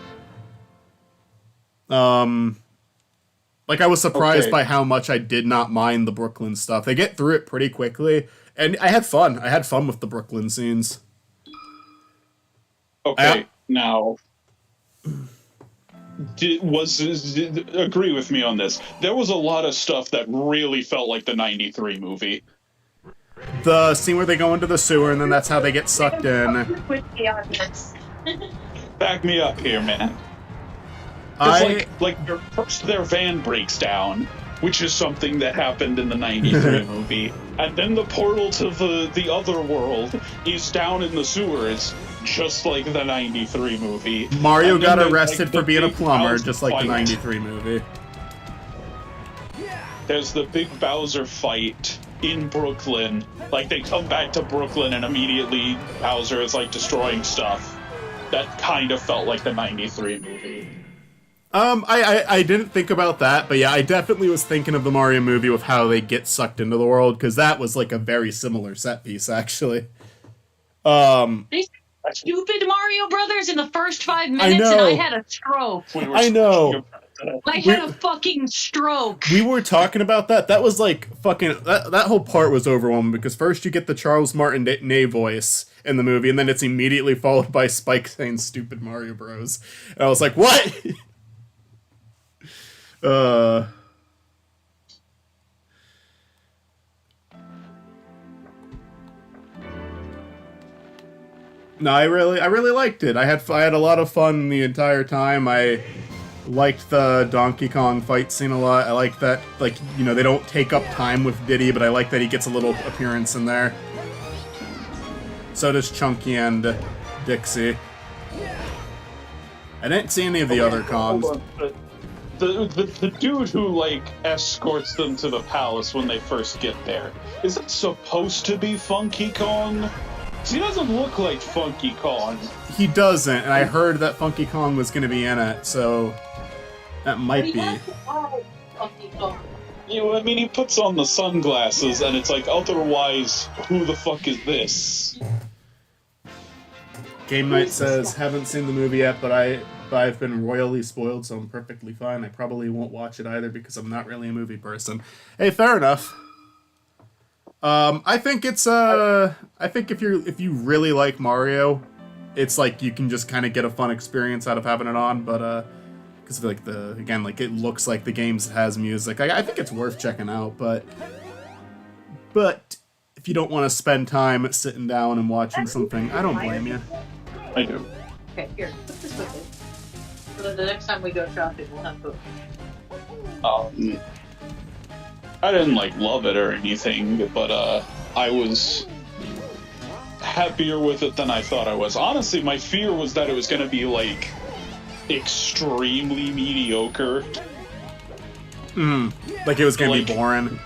Like, I was surprised by how much I did not mind the Brooklyn stuff. They get through it pretty quickly, and I had fun. I had fun with the Brooklyn scenes. Okay, now, agree with me on this. There was a lot of stuff that really felt like the 93 movie. The scene where they go into the sewer, and then that's how they get sucked in. With the audience. Back me up here, man. First their van breaks down, which is something that happened in the 93 movie, and then the portal to the other world is down in the sewers, just like the 93 movie. Mario got arrested for being a plumber, just like the 93 movie. there's the big Bowser fight in Brooklyn. Like, they come back to Brooklyn and immediately Bowser is, like, destroying stuff. That kind of felt like the 93 movie. I didn't think about that, but yeah, I definitely was thinking of the Mario movie with how they get sucked into the world, because that was like a very similar set piece, actually. These stupid Mario Brothers in the first 5 minutes, know. and I had a stroke. I know. I had a fucking stroke. We were talking about that. That was like fucking... That whole part was overwhelming, because first you get the Charles Martinet voice in the movie, and then it's immediately followed by Spike saying stupid Mario Bros. And I was like, what? No, I really liked it. I had a lot of fun the entire time. I liked the Donkey Kong fight scene a lot. I like that, like, you know, they don't take up time with Diddy, but I like that he gets a little appearance in there. So does Chunky and Dixie. I didn't see any of the other Kongs. The dude who, like, escorts them to the palace when they first get there, is that supposed to be Funky Kong? 'Cause he doesn't look like Funky Kong. He doesn't, and I heard that Funky Kong was going to be in it, so that might be. You know, I mean, he puts on the sunglasses, and it's like, otherwise, who the fuck is this? Game Night says, haven't seen the movie yet, but I've been royally spoiled, so I'm perfectly fine. I probably won't watch it either because I'm not really a movie person. Hey, fair enough. I think it's I think if you really like Mario, it's like you can just kind of get a fun experience out of having it on, but because like it looks like the games has music. I think it's worth checking out, but if you don't want to spend time sitting down and watching something, I don't blame you. I do. Okay, here, put this with it. So that the next time we go shopping, we'll have food. I didn't, like, love it or anything, but, I was happier with it than I thought I was. Honestly, my fear was that it was gonna be, like, extremely mediocre. Like it was gonna be boring.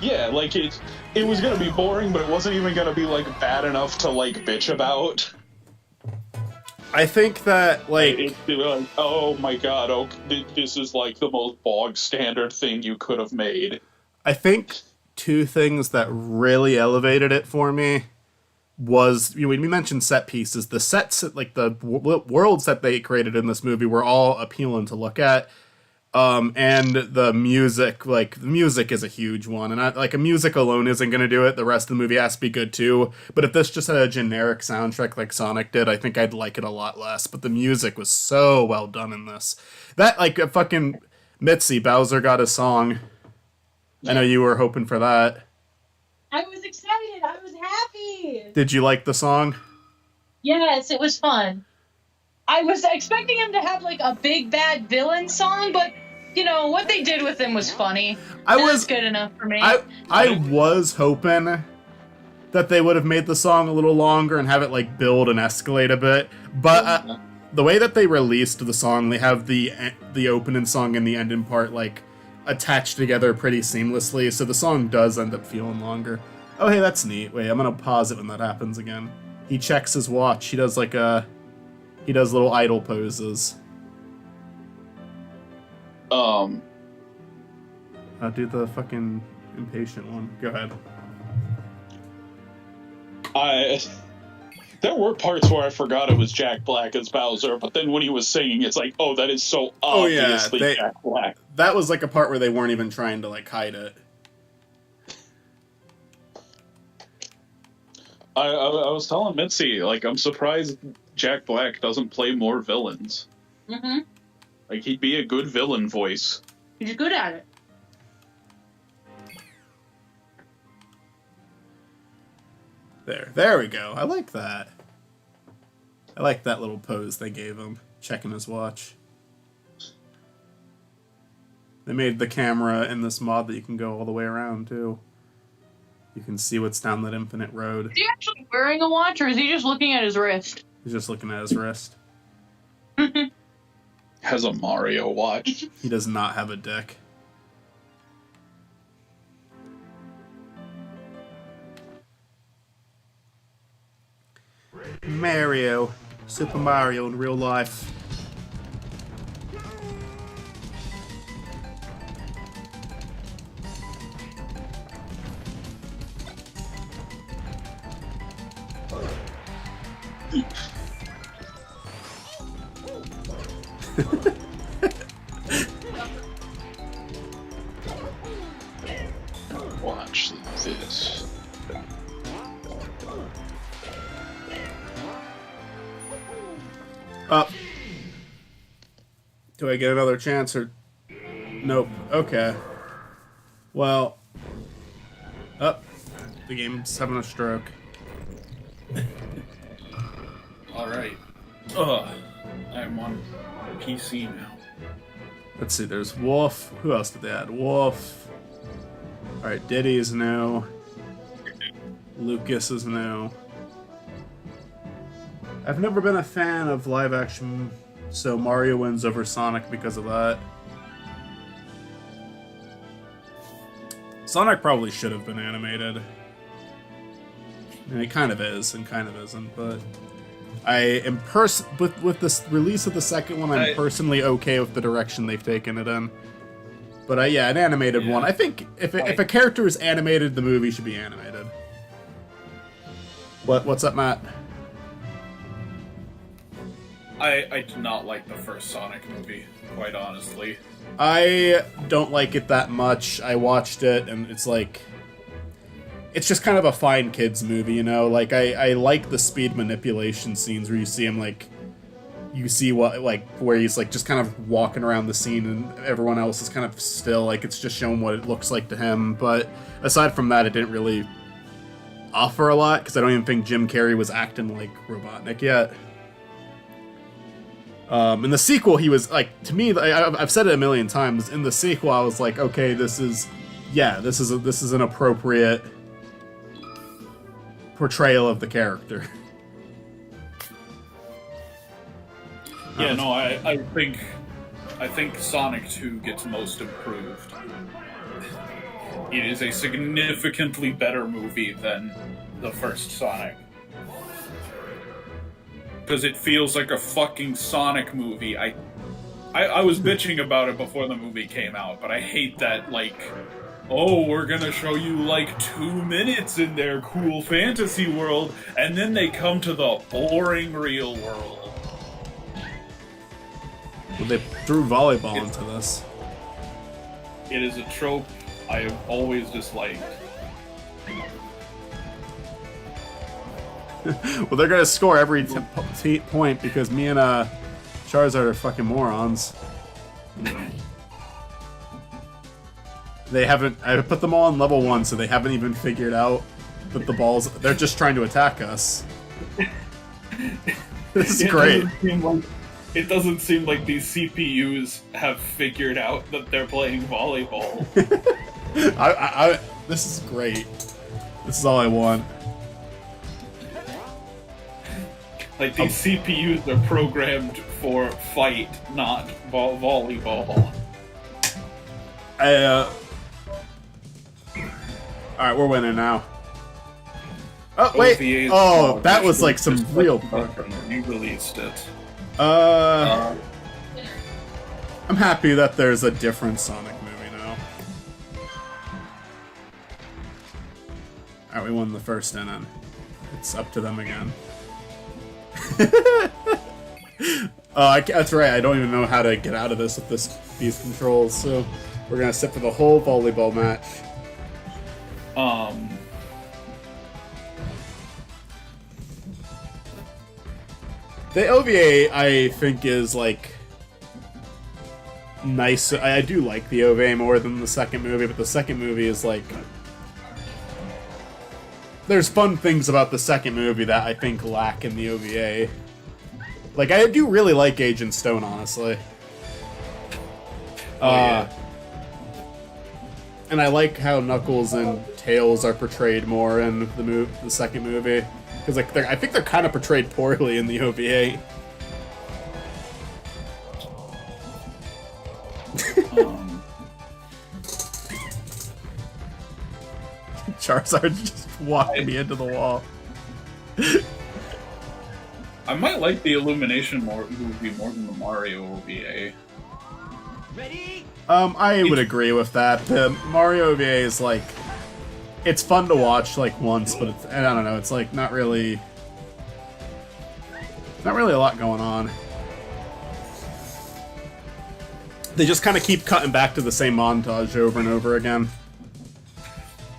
Yeah, like, it was gonna be boring, but it wasn't even gonna be, like, bad enough to, like, bitch about. I think that, like... oh my god, this is, like, the most bog standard thing you could have made. I think two things that really elevated it for me was, you know, we mentioned set pieces. The sets, like, the worlds that they created in this movie were all appealing to look at. And the music, like, the music is a huge one, and a music alone isn't gonna do it, the rest of the movie has to be good too, but if this just had a generic soundtrack like Sonic did, I think I'd like it a lot less, but the music was so well done in this. That, like, a fucking Mitzi, Bowser got a song. I know you were hoping for that. I was excited, I was happy! Did you like the song? Yes, it was fun. I was expecting him to have, like, a big bad villain song, but, you know, what they did with him was funny. That's good enough for me. I was hoping that they would have made the song a little longer and have it, like, build and escalate a bit, but the way that they released the song, they have the opening song and the ending part, like, attached together pretty seamlessly, so the song does end up feeling longer. Oh, hey, that's neat. Wait, I'm gonna pause it when that happens again. He checks his watch. He does, like, he does little idle poses. I'll do the fucking impatient one. Go ahead. There were parts where I forgot it was Jack Black as Bowser, but then when he was singing, it's like, oh, that is so obviously Jack Black. That was like a part where they weren't even trying to, like, hide it. I was telling Mitzi, like, I'm surprised Jack Black doesn't play more villains. Mm-hmm. Like, he'd be a good villain voice. He's good at it. There we go. I like that. I like that little pose they gave him, checking his watch. They made the camera in this mod that you can go all the way around, too. You can see what's down that infinite road. Is he actually wearing a watch, or is he just looking at his wrist? He's just looking at his wrist. Has a Mario watch. He does not have a dick. Mario. Super Mario in real life. Watch this. Up. Do I get another chance or... Nope. Okay. Well... Up. The game's having a stroke. Alright. I'm on PC now. Let's see, there's Wolf. Who else did they add? Wolf. Alright, Diddy is new. Lucas is new. I've never been a fan of live action, so Mario wins over Sonic because of that. Sonic probably should have been animated. And it kind of is, and kind of isn't, but... I am with this release of the second one, I'm personally okay with the direction they've taken it in. But yeah, an animated one. I think if a character is animated, the movie should be animated. What's up, Matt? I did not like the first Sonic movie, quite honestly. I don't like it that much. I watched it, and it's like... It's just kind of a fine kids movie, you know? Like, I like the speed manipulation scenes where you see him, like... You see what, like, where he's, like, just kind of walking around the scene and everyone else is kind of still. Like, it's just showing what it looks like to him. But aside from that, it didn't really offer a lot, because I don't even think Jim Carrey was acting like Robotnik yet. In the sequel, he was, like, to me, I've said it a million times, in the sequel, I was like, okay, this is an appropriate portrayal of the character. Yeah, no, I think Sonic 2 gets most improved. It is a significantly better movie than the first Sonic. Because it feels like a fucking Sonic movie. I was bitching about it before the movie came out, but I hate that, like, oh, we're gonna show you, like, 2 minutes in their cool fantasy world, and then they come to the boring real world. Well, they threw volleyball into this. It is a trope I have always disliked. Well, they're gonna score every point because me and Charizard are fucking morons. They haven't. I put them all on level 1, so they haven't even figured out that the balls. They're just trying to attack us. This is great. It doesn't seem like these CPUs have figured out that they're playing volleyball. This is great. This is all I want. Like, these CPUs are programmed for fight, not volleyball. Alright, we're winning now. Oh, wait! OVA's Oh, that was like some real... You released it. I'm happy that there's a different Sonic movie now. Alright, we won the first inning. It's up to them again. That's right, I don't even know how to get out of this with these controls, so we're gonna sit for the whole volleyball match. The OVA, I think, is, like, nice. I do like the OVA more than the second movie, but the second movie is, like... There's fun things about the second movie that I think lack in the OVA. Like, I do really like Agent Stone, honestly. Yeah. And I like how Knuckles and Tails are portrayed more in the second movie. Because, like, I think they're kind of portrayed poorly in the OVA. Charizard just walked me into the wall. I might like the Illumination movie more than the Mario OVA. Ready? I would agree with that. The Mario OVA is like, it's fun to watch like once, but it's, I don't know, it's like not really a lot going on. They just kind of keep cutting back to the same montage over and over again.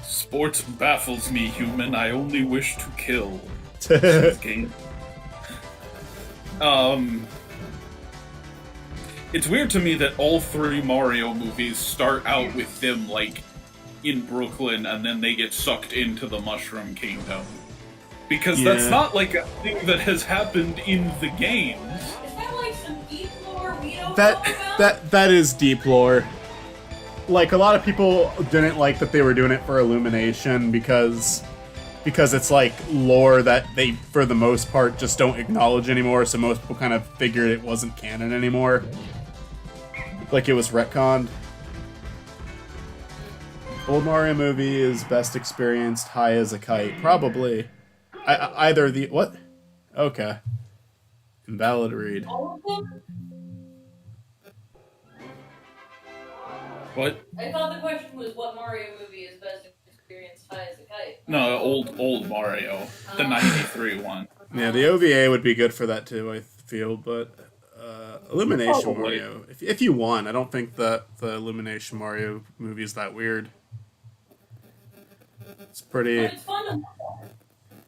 Sports baffles me, human. I only wish to kill. Game. It's weird to me that all three Mario movies start out with them, like, in Brooklyn, and then they get sucked into the Mushroom Kingdom. Because that's not, like, a thing that has happened in the games. Is that, like, some deep lore we don't know about? That is deep lore. Like, a lot of people didn't like that they were doing it for Illumination because it's like lore that they, for the most part, just don't acknowledge anymore, so most people kind of figured it wasn't canon anymore. Like it was retconned. Old Mario movie is best experienced high as a kite. Probably. Either the... What? Okay. Invalid read. All of them? What? I thought the question was what Mario movie is best experienced high as a kite. No, old Mario. The 93 one. Yeah, the OVA would be good for that too, I feel, but... Illumination Probably. Mario. If you won, I don't think that the Illumination Mario movie is that weird. It's pretty... But it's fun to watch.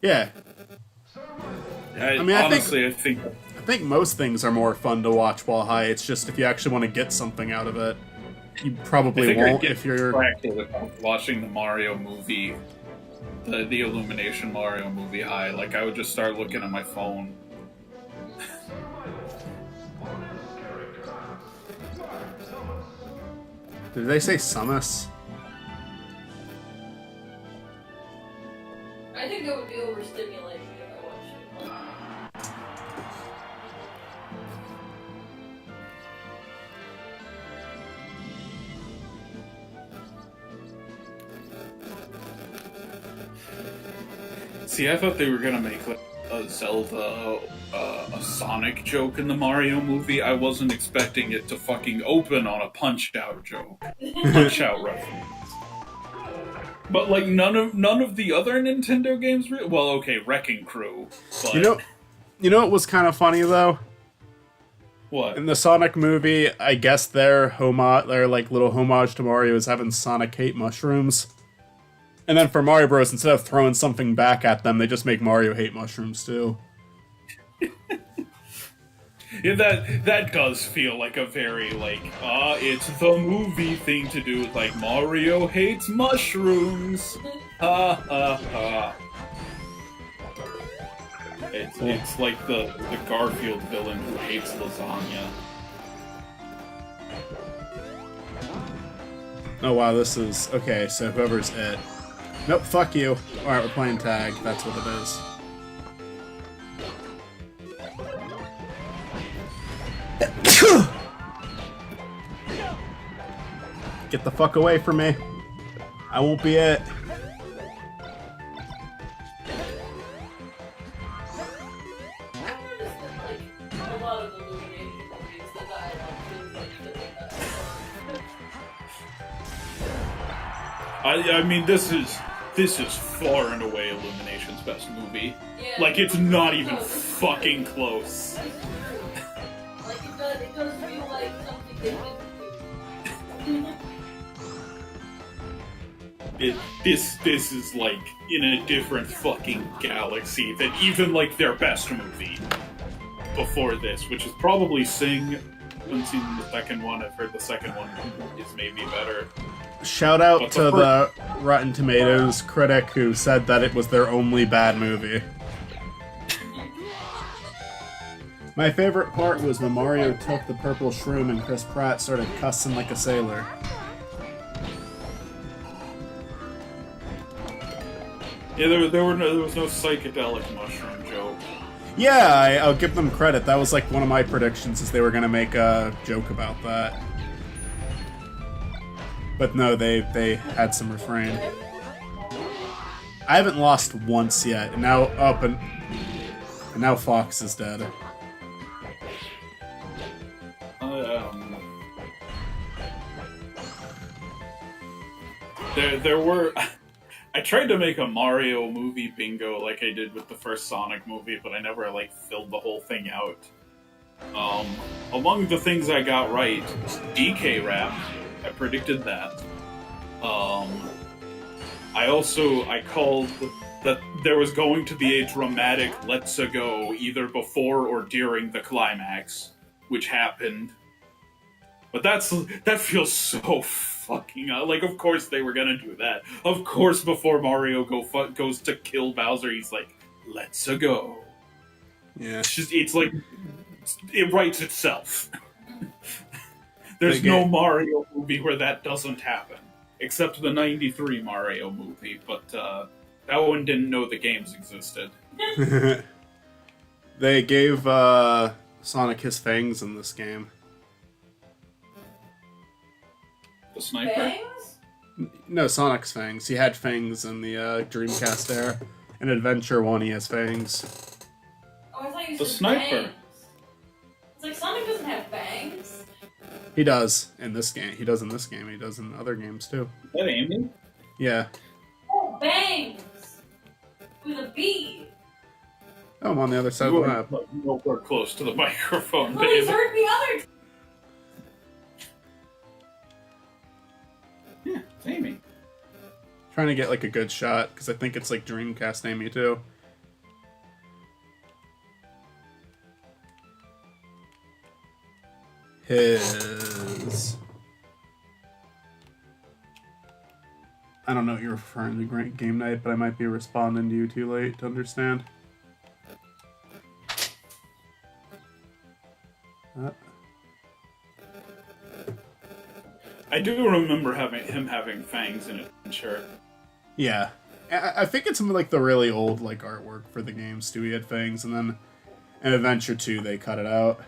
Yeah. I mean, I think most things are more fun to watch while high. It's just if you actually want to get something out of it, you probably won't if you're... watching the Mario movie, the Illumination Mario movie high. Like, I would just start looking at my phone. Did they say Samus? I think it would be overstimulating if I watched it. See, I thought they were gonna make like a Zelda, a Sonic joke in the Mario movie. I wasn't expecting it to fucking open on a Punch-Out joke, Punch-Out reference. But like none of the other Nintendo games. Well, okay, Wrecking Crew. But... You know what was kind of funny though? What? In the Sonic movie, I guess their like little homage to Mario is having Sonic hate mushrooms. And then for Mario Bros, instead of throwing something back at them, they just make Mario hate mushrooms too. Yeah, that does feel like a very, like, it's the movie thing to do. Like, Mario hates mushrooms. Ha ha ha. It's like the Garfield villain who hates lasagna. Oh wow, this is... Okay, so whoever's it. Nope, fuck you. Alright, we're playing tag. That's what it is. Get the fuck away from me. I won't be it. I noticed that, like, a lot of the Illumination movies, the dialogue feels like I mean, this is far and away Illumination's best movie. Yeah. Like, it's not even fucking close. That's true. Like, it does feel like something they did. This is like in a different fucking galaxy than even like their best movie before this, which is probably Sing. I haven't seen the second one. I've heard the second one is maybe better. Shout out But to the Rotten Tomatoes critic who said that it was their only bad movie. My favorite part was when Mario took the purple shroom and Chris Pratt started cussing like a sailor. Yeah, there was no psychedelic mushroom joke. Yeah, I'll give them credit. That was like one of my predictions, is they were gonna make a joke about that. But no, they had some refrain. I haven't lost once yet, and now up and And now Fox is dead. There were. I tried to make a Mario movie bingo like I did with the first Sonic movie, but I never like filled the whole thing out. Among the things I got right, DK Rap. I predicted that. I called that there was going to be a dramatic "Let's a go" either before or during the climax, which happened. But that feels so fucking like. Of course they were gonna do that. Of course, before Mario goes to kill Bowser, he's like, "Let's a go." Yeah, it's like it writes itself. There's no Mario movie where that doesn't happen, except the '93 Mario movie. But that one didn't know the games existed. They gave Sonic his fangs in this game. The sniper? Bangs? No, Sonic's fangs. He had fangs in the Dreamcast era. In Adventure 1, he has fangs. Oh, I thought you The said sniper. bangs. It's like Sonic doesn't have bangs. He does in this game. He does in this game. He does in other games, too. Is that Amy? Yeah. Oh, bangs! With a B. Oh, I'm on the other side of the map. We're close to the microphone, Please babe. heard me other. Yeah, it's Amy. Trying to get, like, a good shot, because I think it's, like, Dreamcast Amy, too. His... I don't know what you're referring to, Great Game Night, but I might be responding to you too late to understand. I do remember him having fangs in it, sure. Yeah. I think it's some of, like, the really old, like, artwork for the games, too. He had fangs, and then in Adventure 2, they cut it out.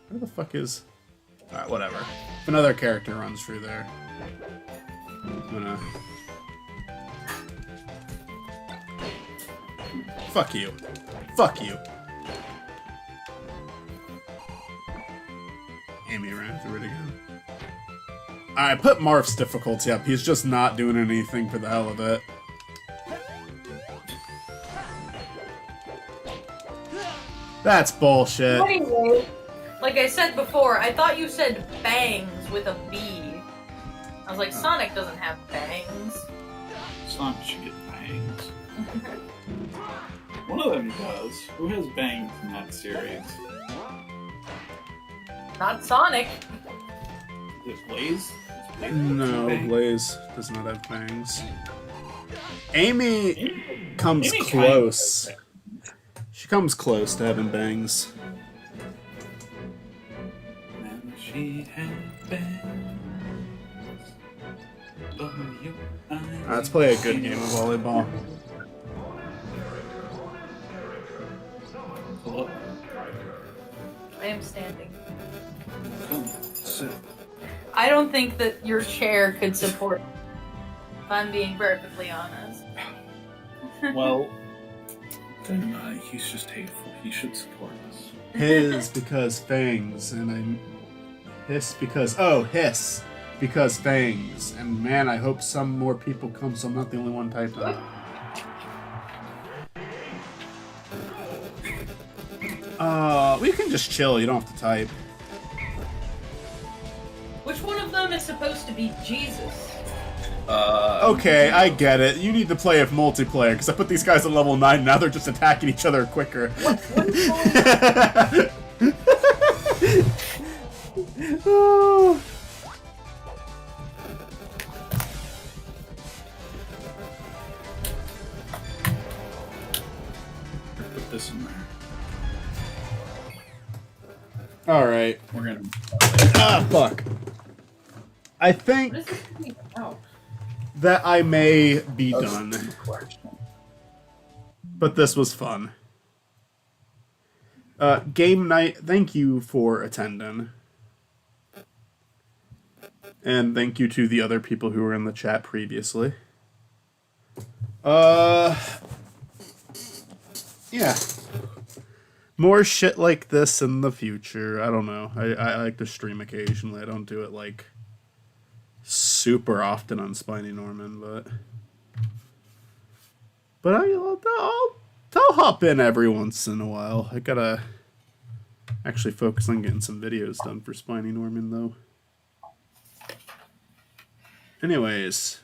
Where the fuck is... Alright, whatever. If another character runs through there, I'm gonna... Fuck you. Fuck you. Amy ran through it again. Alright, put Marth's difficulty up. He's just not doing anything for the hell of it. That's bullshit. Anyway, like I said before, I thought you said bangs with a B. I was like, Sonic doesn't have bangs. Sonic should get bangs. One of them does. Who has bangs in that series? Not Sonic. Is it Blaze? No, Blaze does not have bangs. Amy comes Amy close. kind She comes close to having bangs. And she had bangs. Let's play a good game of volleyball. Hello? I am standing. Come, sit. I don't think that your chair could support. If I'm being perfectly honest. Well, then he's just hateful. He should support us. His because fangs, and I hiss because hiss because fangs. And man, I hope some more people come, so I'm not the only one typing. We can just chill. You don't have to type. Which one of them is supposed to be Jesus? Okay, I get it. You need to play with multiplayer because I put these guys at level 9. Now they're just attacking each other quicker. Oh. Put this in there. All right. We're gonna. Fuck. I think What is this thing about? that I may be done, but this was fun. Game night, thank you for attending. And thank you to the other people who were in the chat previously. yeah. More shit like this in the future. I don't know. I like to stream occasionally. I don't do it like super often on Spiny Norman, but I'll hop in every once in a while. I gotta actually focus on getting some videos done for Spiny Norman though. Anyways,